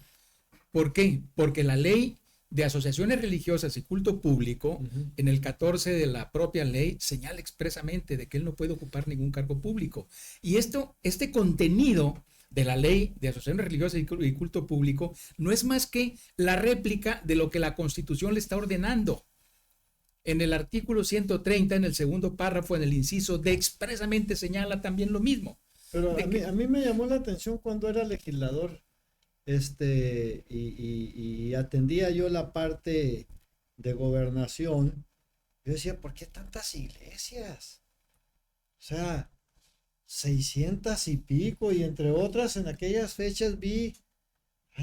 ¿Por qué? Porque la ley de asociaciones religiosas y culto público, ujú. en el 14 de la propia ley, señala expresamente de que él no puede ocupar ningún cargo público. Y este contenido de la ley de asociaciones religiosas y culto público no es más que la réplica de lo que la Constitución le está ordenando. En el artículo 130, en el segundo párrafo, en el inciso D, expresamente señala también lo mismo. Pero De que- a mí me llamó la atención cuando era legislador, y atendía yo la parte de gobernación. Yo decía, ¿por qué tantas iglesias? O sea, 600 y pico, y entre otras en aquellas fechas vi,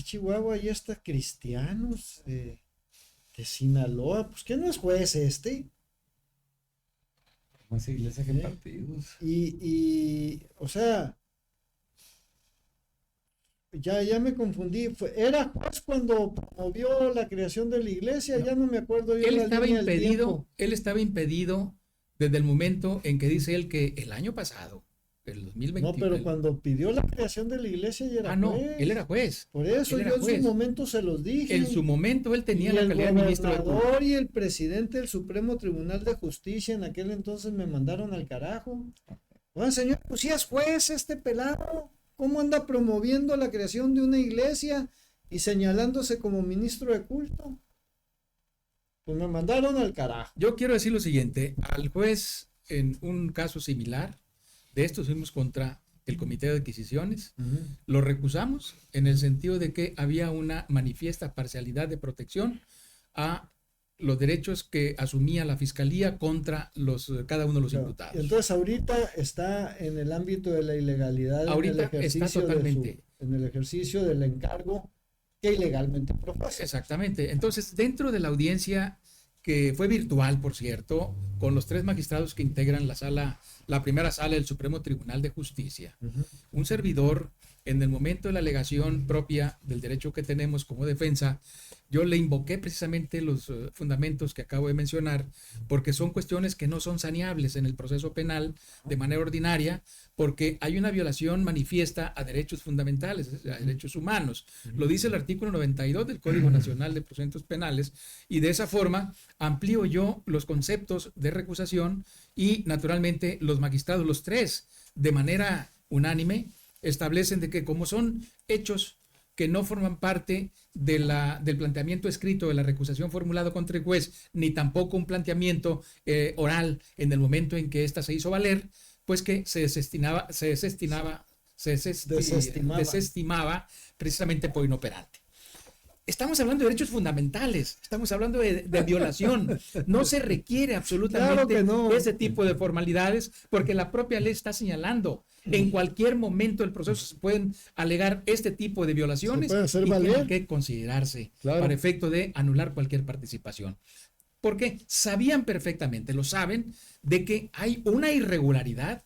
Chihuahua, ahí está cristianos de Sinaloa, pues que no es juez este. Más iglesia que ¿Eh? partidos. O sea, ya me confundí. Era juez cuando promovió la creación de la iglesia, No. ya no me acuerdo yo Él la estaba línea del impedido, tiempo. él estaba impedido desde el momento en que dice él que el año pasado, el 2021. No, pero cuando pidió la creación de la iglesia ya era no, juez. él era juez. Por eso él era yo en juez. su momento se los dije. En su momento él tenía Y la el calidad de ministro de culto. gobernador y el presidente del Supremo Tribunal de Justicia en aquel entonces me mandaron al carajo. Oigan, señor, pues sí es juez este pelado. ¿Cómo anda promoviendo la creación de una iglesia y señalándose como ministro de culto? Pues me mandaron al carajo. Yo quiero decir lo siguiente, al juez en un caso similar, de estos fuimos contra el Comité de Adquisiciones, lo recusamos en el sentido de que había una manifiesta parcialidad de protección a los derechos que asumía la Fiscalía contra cada uno de los Claro. imputados. Entonces ahorita está en el ámbito de la ilegalidad Ahorita en el está ejercicio totalmente. en el ejercicio del encargo que ilegalmente profesa. Exactamente. Entonces, dentro de la audiencia, que fue virtual, por cierto, con los 3 magistrados que integran la primera sala del Supremo Tribunal de Justicia, un servidor, en el momento de la alegación propia del derecho que tenemos como defensa, yo le invoqué precisamente los fundamentos que acabo de mencionar, porque son cuestiones que no son saneables en el proceso penal de manera ordinaria, porque hay una violación manifiesta a derechos fundamentales, a derechos humanos. Lo dice el artículo 92 del Código Nacional de Procedimientos Penales, y de esa forma amplío yo los conceptos de recusación y naturalmente los magistrados, los 3, de manera unánime, establecen de que como son hechos que no forman parte del planteamiento escrito de la recusación formulado contra el juez, ni tampoco un planteamiento oral en el momento en que ésta se hizo valer, pues que se desestimaba precisamente por inoperante. Estamos hablando de derechos fundamentales, estamos hablando de violación. No se requiere absolutamente Claro que no. ese tipo de formalidades, porque la propia ley está señalando. En cualquier momento del proceso se pueden alegar este tipo de violaciones Se puede hacer y valer. tienen que considerarse Claro. para efecto de anular cualquier participación. Porque sabían perfectamente, lo saben, de que hay una irregularidad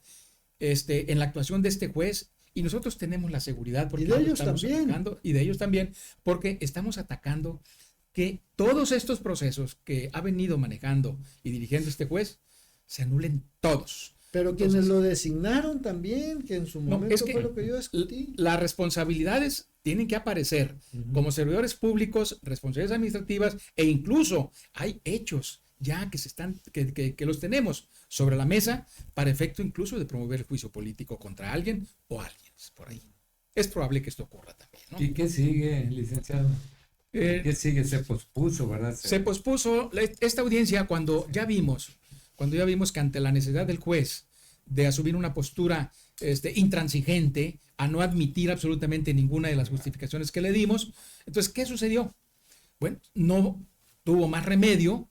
en la actuación de este juez. Y nosotros tenemos la seguridad porque Y de lo ellos estamos también. atacando, y de ellos también, porque estamos atacando que todos estos procesos que ha venido manejando y dirigiendo este juez se anulen todos. Pero quienes Entonces, lo designaron también, que en su momento es que fue lo que yo discutí. las responsabilidades tienen que aparecer como servidores públicos, responsabilidades administrativas, e incluso hay hechos ya que los tenemos sobre la mesa para efecto incluso de promover el juicio político contra alguien o alguien por ahí. Es probable que esto ocurra también, ¿no? ¿Y qué sigue, licenciado? ¿Qué sigue? Se pospuso, ¿verdad? Se pospuso esta audiencia cuando ya vimos que ante la necesidad del juez de asumir una postura intransigente a no admitir absolutamente ninguna de las justificaciones que le dimos, entonces, ¿qué sucedió? Bueno, no tuvo más remedio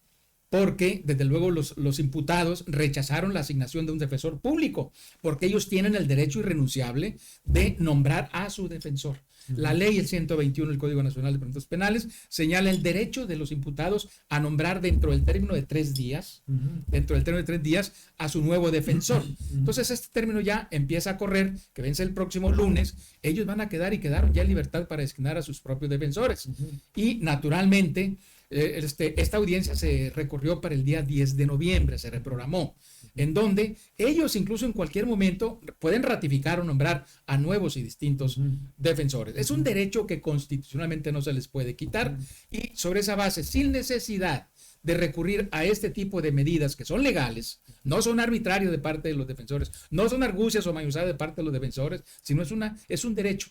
porque, desde luego, los imputados rechazaron la asignación de un defensor público, porque ellos tienen el derecho irrenunciable de nombrar a su defensor. La ley, el 121 del Código Nacional de Procedimientos Penales, señala el derecho de los imputados a nombrar dentro del término de 3 días, a su nuevo defensor. Entonces, este término ya empieza a correr, que vence el próximo lunes. Ellos van a quedaron ya en libertad para designar a sus propios defensores. Y, naturalmente, esta audiencia se recorrió para el día 10 de noviembre, se reprogramó, en donde ellos incluso en cualquier momento pueden ratificar o nombrar a nuevos y distintos defensores. Es un derecho que constitucionalmente no se les puede quitar y sobre esa base, sin necesidad de recurrir a este tipo de medidas que son legales, no son arbitrarios de parte de los defensores, no son argucias o mañosadas de parte de los defensores, sino es un derecho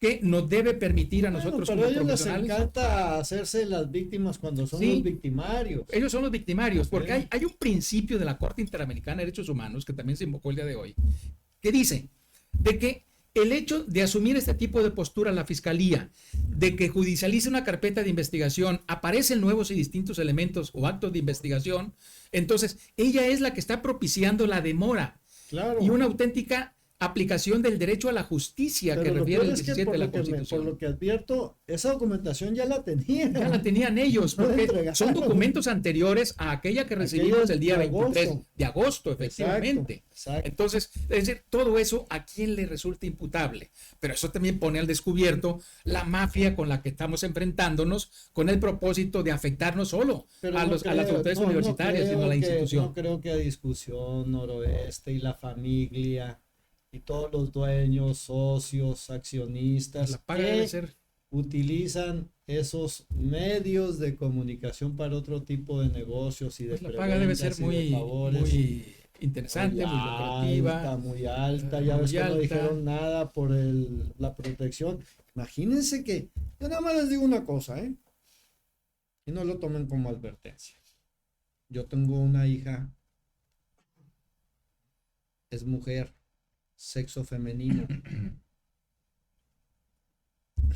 que nos debe permitir a nosotros pero como a ellos les profesionales. encanta hacerse las víctimas cuando son Sí, los victimarios. ellos son los victimarios, porque Sí. hay un principio de la Corte Interamericana de Derechos Humanos, que también se invocó el día de hoy, que dice de que el hecho de asumir este tipo de postura la Fiscalía, de que judicialice una carpeta de investigación, aparecen nuevos y distintos elementos o actos de investigación, entonces ella es la que está propiciando la demora Claro. y una auténtica aplicación del derecho a la justicia que Pero lo refiere peor el es que 17 de la por Constitución. lo que advierto, esa documentación ya la tenían. Ya la tenían ellos, No la porque entregaron. son documentos anteriores a aquella que recibimos Aquella el día de 23 agosto. de agosto, efectivamente. Exacto. Entonces, es decir, todo eso a quién le resulta imputable. Pero eso también pone al descubierto la mafia con la que estamos enfrentándonos con el propósito de afectar no solo Pero a las autoridades universitarias, sino a la institución. No creo que a discusión, Noroeste y la familia y todos los dueños, socios, accionistas La paga debe que ser utilizan esos medios de comunicación para otro tipo de negocios y de Pues la paga debe ser prebendas y de muy, favores. muy interesante, muy lucrativa. Muy alta, ya muy ves que no alta. dijeron nada por la protección. Imagínense que, yo nada más les digo una cosa, y no lo tomen como advertencia. Yo tengo una hija, es mujer, sexo femenino.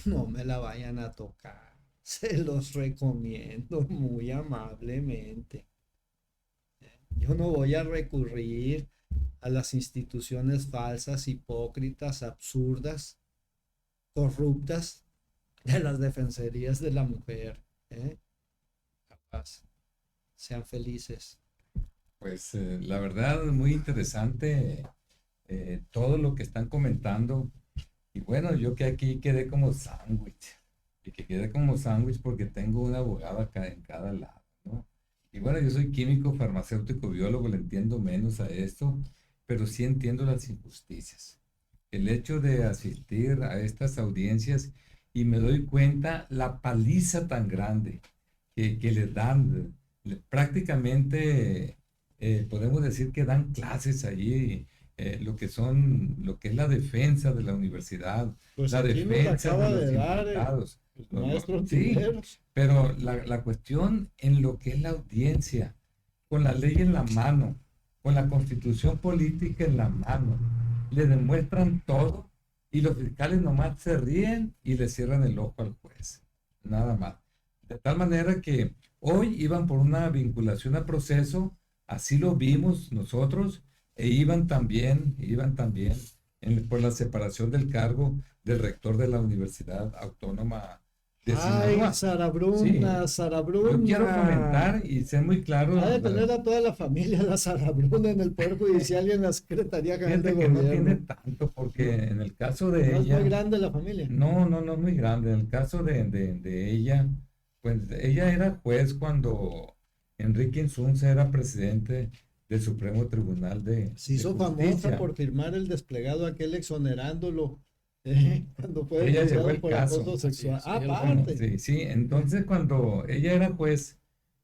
No me la vayan a tocar, se los recomiendo muy amablemente. Yo no voy a recurrir a las instituciones falsas, hipócritas, absurdas, corruptas de las defensorías de la mujer. Capaz, sean felices. Pues la verdad, muy interesante todo lo que están comentando. Y bueno, yo que aquí quedé como sándwich. Y que quedé como sándwich porque tengo un abogado acá en cada lado, ¿no? Y bueno, yo soy químico, farmacéutico, biólogo, le entiendo menos a esto, pero sí entiendo las injusticias. El hecho de asistir a estas audiencias y me doy cuenta la paliza tan grande que les dan. Prácticamente podemos decir que dan clases allí, lo que es la defensa de la universidad, Pues la aquí nos defensa acaba de los de dar imputados. el maestro Sí, Tiveros. pero la cuestión en lo que es la audiencia, con la ley en la mano, con la constitución política en la mano, le demuestran todo y los fiscales nomás se ríen y le cierran el ojo al juez, nada más. De tal manera que hoy iban por una vinculación a proceso, así lo vimos nosotros, e iban también por la separación del cargo del rector de la Universidad Autónoma de Sinaloa. Ay, Sara Bruna, Sí. Sara Bruna. Yo quiero comentar y ser muy claro. Ha de tener a toda la familia la Sara Bruna en el Poder Judicial y en la Secretaría General de Fíjate que no tiene Gobierno. tanto, porque en el caso de No es ella, muy grande la familia. no es muy grande. En el caso de ella, pues ella era juez cuando Enrique Insunza era presidente del Supremo Tribunal Se de hizo Justicia. famosa por firmar el desplegado aquel exonerándolo cuando fue Ella denunciado llevó el por caso. acoso sexual. Así es, ella lo Aparte. Sí, entonces cuando ella era juez,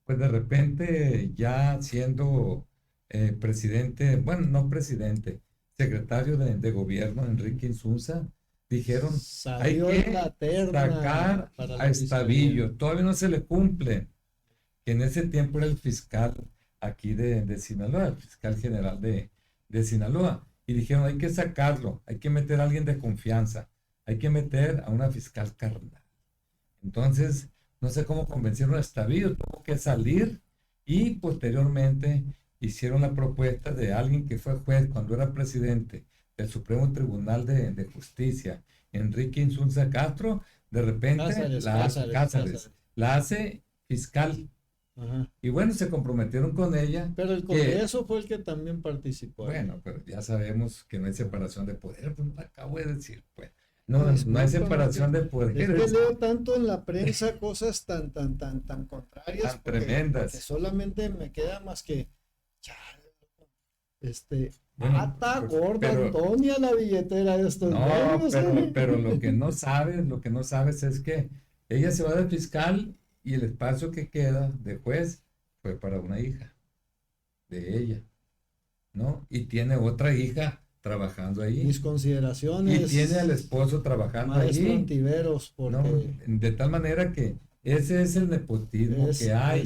pues de repente ya siendo presidente, bueno, no presidente, secretario de gobierno, Enrique Insunza, dijeron, hay Salió que en la terna sacar para la a Estavillo, fiscalía. todavía no se le cumple, que en ese tiempo era el fiscal aquí de Sinaloa, el fiscal general de Sinaloa, y dijeron, hay que sacarlo, hay que meter a alguien de confianza, hay que meter a una fiscal carnal. Entonces, no sé cómo convencieron a Estavillo, tuvo que salir y posteriormente hicieron la propuesta de alguien que fue juez cuando era presidente del Supremo Tribunal de Justicia, Enrique Insunza Castro, de repente Cázares. la hace fiscal. Ajá. Y bueno, se comprometieron con ella. Pero el Congreso fue el que también participó. Bueno, pero ya sabemos que no hay separación de poder, pues lo acabo de decir, pues. No, no hay Discúlpame, separación de es que poderes leo tanto en la prensa cosas tan contrarias tan porque tremendas. solamente me queda más que, chale, Bueno, ata gorda pero Antonia la billetera de estos no, medios, pero lo que no sabes es que ella se va de fiscal y el espacio que queda de juez fue para una hija de ella, ¿no? Y tiene otra hija trabajando Mis ahí y consideraciones, tiene al esposo trabajando maestro allí, Antiveros, ¿no? porque De tal manera que ese es el nepotismo que hay.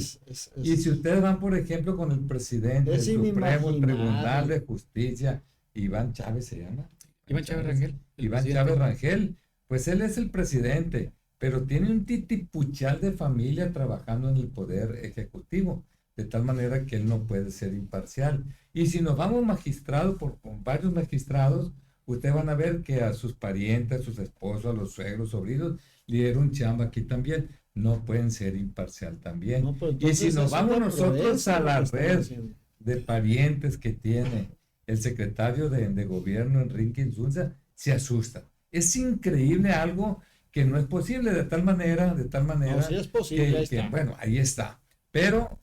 Y si ustedes van, por ejemplo, con el presidente del es Supremo Tribunal inimaginable. de Justicia, Iván Chávez se llama. Iván Chávez Rangel, el Iván presidente. Chávez Rangel, pues él es el presidente, pero tiene un titipuchal de familia trabajando en el poder ejecutivo, de tal manera que él no puede ser imparcial. Y si nos vamos magistrado con varios magistrados, ustedes van a ver que a sus parientes, a sus esposos, a los suegros, sobrinos, le dieron chamba aquí también. No pueden ser imparcial también. No, pues Y si entonces nos es vamos una nosotros proeza a lo la que están red haciendo. de parientes que tiene el secretario de gobierno, Enrique Insulza, se asusta. Es increíble algo que no es posible de tal manera No, sí es posible, ahí está. bueno, ahí está. Pero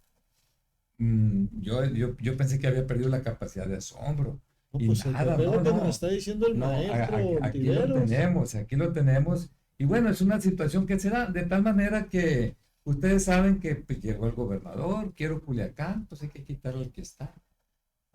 yo pensé que había perdido la capacidad de asombro. No, Y pues nada, ve lo que no. nos está diciendo el No, maestro aquí lo Antiveros. aquí lo tenemos. Y bueno, es una situación que se da de tal manera que ustedes saben que pues, llegó el gobernador, quiero Culiacán, pues hay que quitar al que está.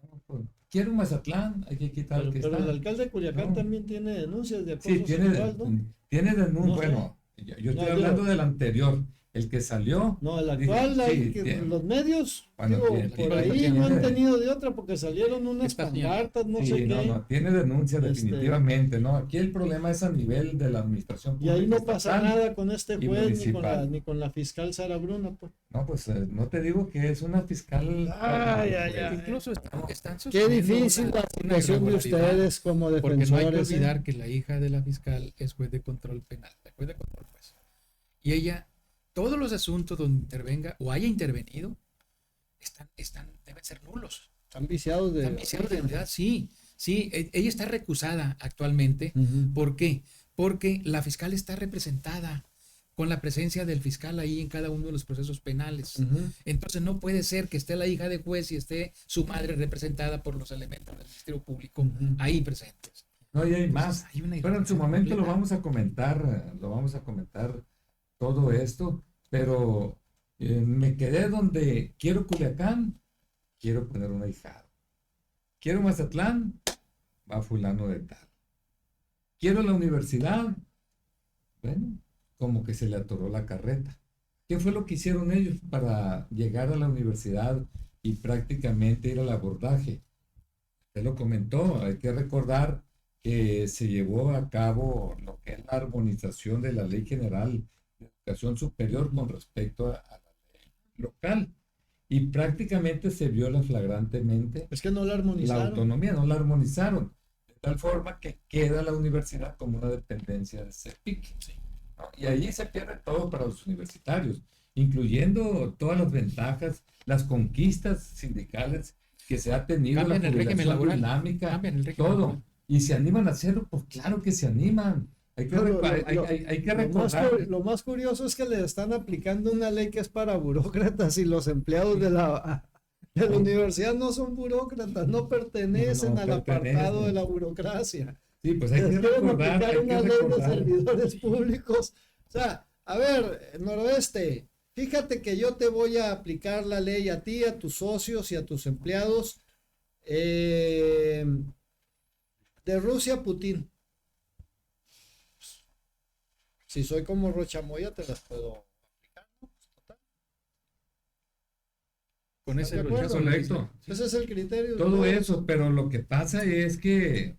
No, pues, quiero Mazatlán, hay que quitar al que Pero el está. alcalde de Culiacán No. también tiene denuncias de Sí, acoso sexual, ¿no? tiene denuncia. No sé. Bueno, yo estoy No, hablando digo, del anterior, el que salió. no, el dije, actual, hay sí, que tiene. los medios, Bueno, digo, tiene, por ahí no han tenido de otra porque salieron unas Está señalado. pancartas, no sí, sé no, qué, tiene denuncia Este- definitivamente, ¿no? Aquí el problema es a nivel de la administración y ahí pública no pasa estatal nada con este y juez municipal. ni con la fiscal Sara Bruna, pues. No, pues no te digo que es una fiscal. Ay, pues, ay, ay. Incluso están Qué sosteniendo difícil una la situación de irregularidad, ustedes como porque no hay que defensores, ¿eh? olvidar que la hija de la fiscal es juez de control penal, juez de control pues. Y ella, todos los asuntos donde intervenga o haya intervenido, deben ser nulos. Están viciados de... Están viciados de verdad, sí. Sí, ella está recusada actualmente. Ujú. ¿Por qué? Porque la fiscal está representada con la presencia del fiscal ahí en cada uno de los procesos penales. Ujú. Entonces no puede ser que esté la hija de juez y esté su madre representada por los elementos del Ministerio Público Ujú. ahí presentes. No, y hay más. Hay una Bueno, en su irregularidad momento completa. lo vamos a comentar todo esto, pero me quedé donde quiero Culiacán, quiero poner un ahijado. Quiero Mazatlán, va fulano de tal. Quiero la universidad, bueno, como que se le atoró la carreta. ¿Qué fue lo que hicieron ellos para llegar a la universidad y prácticamente ir al abordaje? Usted lo comentó, hay que recordar que se llevó a cabo lo que es la armonización de la Ley General de Educación Superior con respecto a la ley local. Y prácticamente se viola flagrantemente Es que no la la armonizaron. autonomía, no la armonizaron. De tal forma que queda la universidad como una dependencia de CEPIC. ¿No? Y ahí se pierde todo para los universitarios, incluyendo todas las ventajas, las conquistas sindicales que se ha tenido, Cambian la el régimen jubilación laboral. dinámica, Cambian el régimen todo. laboral. Y se animan a hacerlo, pues claro que se animan. Hay que, No, hay que lo más recordar. lo más curioso es que le están aplicando una ley que es para burócratas y los empleados de la universidad no son burócratas, no pertenecen No al apartado pertenecen. de la burocracia. Sí, pues hay Les que quieren recordar, aplicar hay que una ley de recordar. servidores públicos. O sea, a ver, Noroeste, fíjate que yo te voy a aplicar la ley a ti, a tus socios y a tus empleados. De Rusia, Putin. Si soy como Rochamoya, te las puedo aplicar, ¿no? Pues, total. Con ¿Estás ese de acuerdo? Correcto. Ese es el criterio. de Todo ustedes. eso, pero lo que pasa es que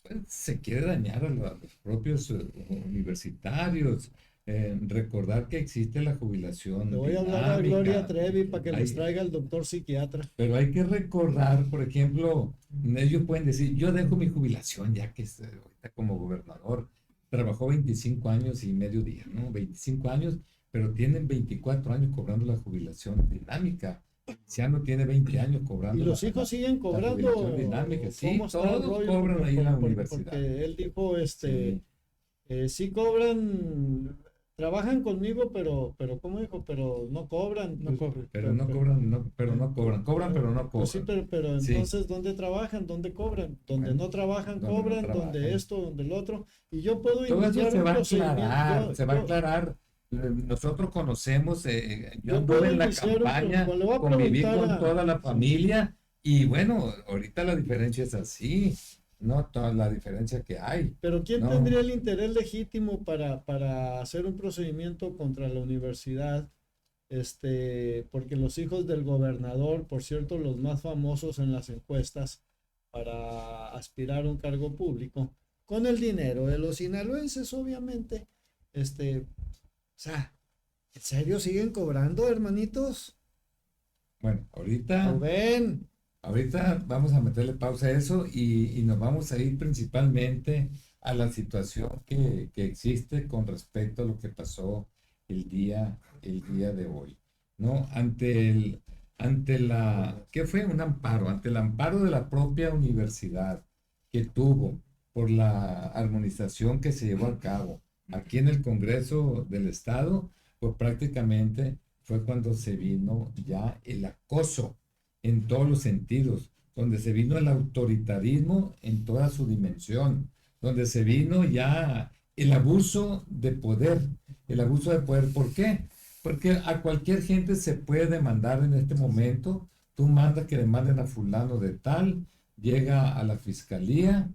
pues, se quiere dañar a los propios universitarios. Recordar que existe la jubilación Le voy a hablar a dinámica. Gloria Trevi para que les Hay- traiga el doctor psiquiatra. Pero hay que recordar, por ejemplo, ellos pueden decir, yo dejo mi jubilación ya que ahorita como gobernador trabajó 25 años y medio día, ¿no? 25 años, pero tienen 24 años cobrando la jubilación dinámica. Ya no tiene 20 años cobrando Y los la- hijos siguen la cobrando. jubilación dinámica. Sí, ¿Cómo está el todos rollo? cobran ahí en la Porque universidad. él dijo, Sí. Sí cobran, trabajan conmigo, pero ¿cómo dijo? Pero no cobran. No cobran. Pero no cobran, pero no cobran. Cobran, pero no Pues sí, cobran. pero Sí, entonces, ¿dónde trabajan? ¿Dónde cobran? Donde bueno, no trabajan, donde no cobran, donde trabajan. esto, donde el otro. Y yo puedo Todo eso iniciar se un va a procedimiento. aclarar, se va a aclarar. Nosotros conocemos, yo Yo puedo anduve en la iniciar campaña, le voy a conviví preguntar con a, toda la sí, familia y bueno, ahorita la diferencia es así, no toda la diferencia que hay, pero ¿quién ¿no? tendría el interés legítimo para hacer un procedimiento contra la universidad? Porque los hijos del gobernador, por cierto, los más famosos en las encuestas para aspirar a un cargo público, con el dinero de los sinaloenses, obviamente, o sea, ¿en serio siguen cobrando, hermanitos? Bueno, Rubén, ahorita vamos a meterle pausa a eso y nos vamos a ir principalmente a la situación que existe con respecto a lo que pasó el día de hoy, ¿no? ¿Qué fue? Un amparo, ante el amparo de la propia universidad que tuvo por la armonización que se llevó a cabo aquí en el Congreso del Estado, pues prácticamente fue cuando se vino ya el acoso en todos los sentidos, donde se vino el autoritarismo en toda su dimensión, donde se vino ya el abuso de poder, el abuso de poder. ¿Por qué? Porque a cualquier gente se puede demandar en este momento. Tú mandas que demanden a fulano de tal, llega a la fiscalía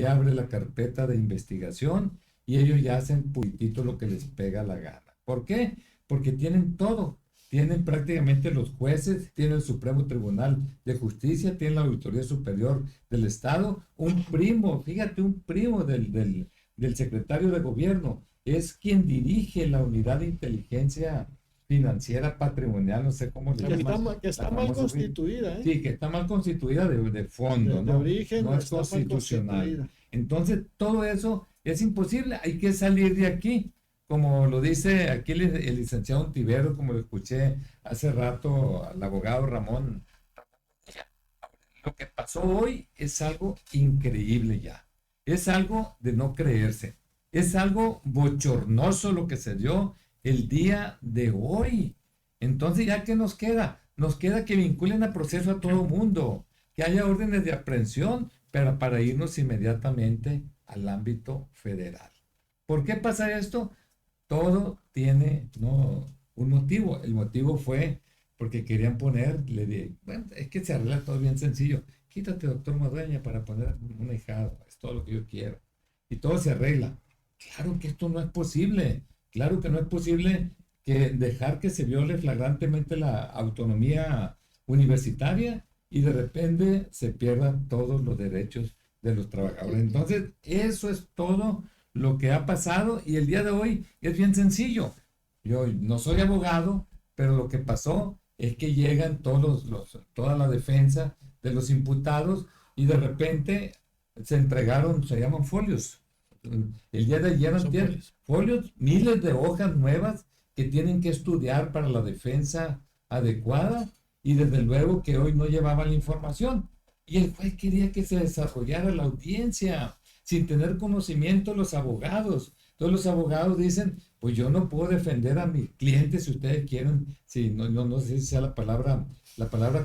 abre la carpeta de investigación y ellos ya hacen puritito lo que les pega la gana. ¿Por qué? Porque tienen todo. Tienen prácticamente los jueces, tiene el Supremo Tribunal de Justicia, tiene la Auditoría Superior del Estado, un primo, fíjate, un primo del secretario de gobierno, es quien dirige la unidad de inteligencia financiera patrimonial, no sé cómo le llaman, que la está mal famosa, constituida, ¿eh? sí, que está mal constituida de fondo, De ¿no? origen No es está mal constitucional. constituida. Entonces, todo eso es imposible, hay que salir de aquí como lo dice aquí el licenciado Ontiveros, como lo escuché hace rato al abogado Ramón, lo que pasó hoy es algo increíble ya. Es algo de no creerse. Es algo bochornoso lo que se dio el día de hoy. Entonces, ¿ya qué nos queda? Nos queda que vinculen a proceso a todo mundo, que haya órdenes de aprehensión, pero para irnos inmediatamente al ámbito federal. ¿Por qué pasa esto? Todo tiene, ¿no?, un motivo. El motivo fue porque querían poner, bueno, es que se arregla todo bien sencillo. Quítate, doctor Madueña, para poner un ahijado. Es todo lo que yo quiero. Y todo se arregla. Claro que esto no es posible. Claro que no es posible que dejar que se viole flagrantemente la autonomía universitaria y de repente se pierdan todos los derechos de los trabajadores. Entonces, eso es todo lo que ha pasado y el día de hoy es bien sencillo. Yo no soy abogado, pero lo que pasó es que llegan toda la defensa de los imputados y de repente se entregaron, se llaman folios. El día de ayer, Son folios. folios, miles de hojas nuevas que tienen que estudiar para la defensa adecuada y desde luego que hoy no llevaban la información. Y el juez quería que se desarrollara la audiencia sin tener conocimiento los abogados. Todos los abogados dicen, pues yo no puedo defender a mi cliente si ustedes quieren, si no sé si sea la palabra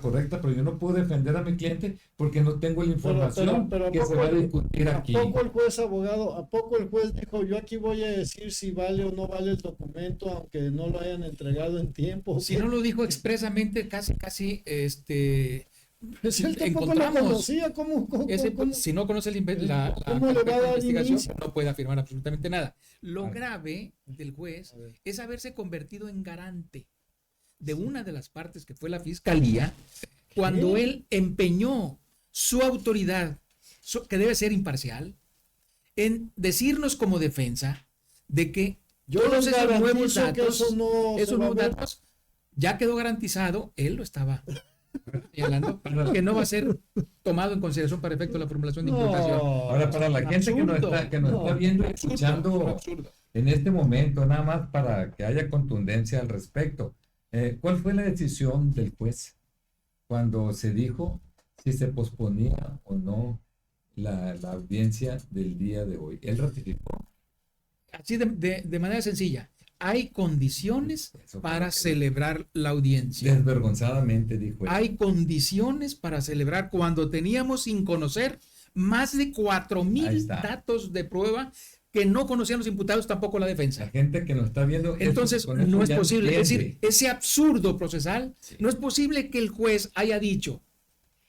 correcta, pero yo no puedo defender a mi cliente porque no tengo la información Pero que se va a discutir ¿a aquí. poco el juez abogado, a poco el juez dijo, yo aquí voy a decir si vale o no vale el documento, aunque no lo hayan entregado en tiempo? Si no lo dijo expresamente, casi, Pues él tampoco lo conocía, ¿cómo? si no conoce la ¿Cómo le va a carpeta de dar investigación, inicio? no puede afirmar absolutamente nada. Lo A ver. grave del juez A ver. es haberse convertido en garante de una de las partes que fue la fiscalía, cuando él empeñó su autoridad, que debe ser imparcial, en decirnos como defensa de que Yo todos les esos nuevos garantizo que datos, eso no se esos va a nuevos ver. datos ya quedó garantizado, él lo estaba señalando, que no va a ser tomado en consideración para efecto de la formulación de imputación. Ahora, para la gente que nos está viendo y escuchando Absurdo. en este momento, nada más para que haya contundencia al respecto, ¿cuál fue la decisión del juez cuando se dijo si se posponía o no la audiencia del día de hoy? Él ratificó así de manera sencilla, hay condiciones Eso fue para lo que celebrar la audiencia. desvergonzadamente dijo él. Hay condiciones para celebrar cuando teníamos sin conocer más de Ahí 4,000 está. datos de prueba que no conocían los imputados, tampoco la La defensa. gente que nos está viendo. Entonces, con eso no es ya posible. Es entiende. decir, ese absurdo procesal, Sí. no es posible que el juez haya dicho.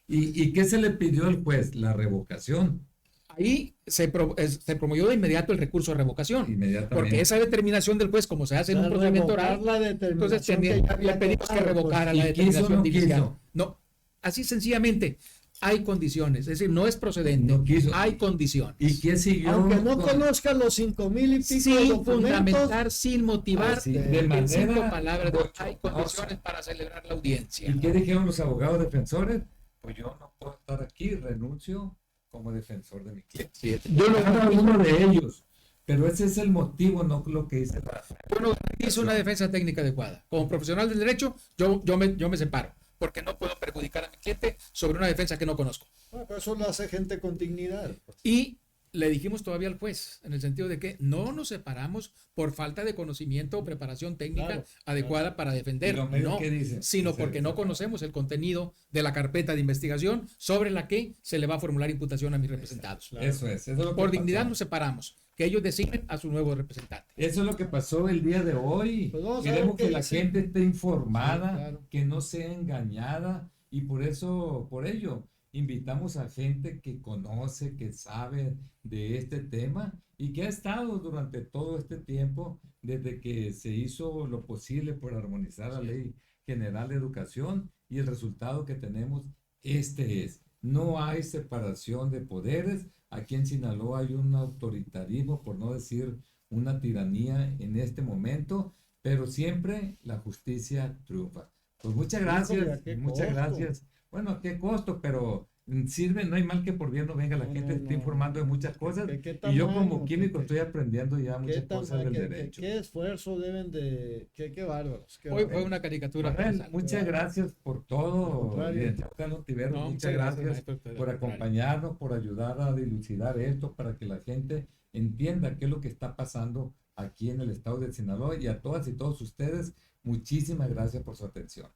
¿Y qué se le pidió al juez? La revocación. Ahí se promovió de inmediato el recurso de revocación. Inmediatamente. Porque esa determinación del juez, como se hace en un Para procedimiento revocar oral, la entonces determinación que ya había le pedimos que tomado, pues. revocara ¿Y la quiso o determinación no inicial. quiso? No, así sencillamente, hay condiciones. Es decir, no es procedente. No quiso. Hay condiciones. ¿Y qué siguió? Aunque no con- conozca los 5,000 y pico de Sin documentos, fundamentar, sin motivar, Así, de en manera 5 palabras, hay bochornosa. condiciones para celebrar la audiencia. ¿Y qué dijeron los abogados defensores? Pues yo no puedo estar aquí, renuncio como defensor de mi cliente. Sí, Yo lo hago a uno de ellos, pero ese es el motivo, no lo que dice la... yo no hice una defensa técnica adecuada. Como profesional del derecho, yo me separo, porque no puedo perjudicar a mi cliente sobre una defensa que no conozco. bueno, pero eso lo hace gente con dignidad, pues. Y le dijimos todavía al juez, en el sentido de que no nos separamos por falta de conocimiento o preparación técnica Claro, adecuada para defender, ¿Y los medios no, qué dicen? sino Que se porque no separan. conocemos el contenido de la carpeta de investigación sobre la que se le va a formular imputación a mis representados. Claro. Eso es lo que Por dignidad pasó. nos separamos, que ellos designen a su nuevo representante. Eso es lo que pasó el día de hoy. Pues vamos a ver Queremos qué que la dice. gente esté informada, Sí, claro. que no sea engañada y por ello, invitamos a gente que conoce, que sabe de este tema y que ha estado durante todo este tiempo, desde que se hizo lo posible por armonizar la Ley General de Educación, y el resultado que tenemos es. No hay separación de poderes. Aquí en Sinaloa hay un autoritarismo, por no decir una tiranía en este momento, pero siempre la justicia triunfa. Pues muchas Híjole, ¿a gracias, qué muchas costo? gracias. Bueno, ¿a qué costo? Pero sirve, no hay mal que por bien no venga. La No, gente no, está no. informando de muchas cosas ¿Qué y yo como tamaño? químico ¿Qué- estoy aprendiendo ya ¿Qué, muchas cosas del qué derecho. esfuerzo deben de... Qué bárbaros. Qué Hoy bárbaros. fue una caricatura. Manuel, procesal. muchas gracias por Al todo, contrario. licenciado Carlos Tiveros, No, muchas gracias maestro, al por contrario. acompañarnos, por ayudar a dilucidar esto, para que la gente entienda qué es lo que está pasando aquí en el estado de Sinaloa, y a todas y todos ustedes, muchísimas gracias por su atención.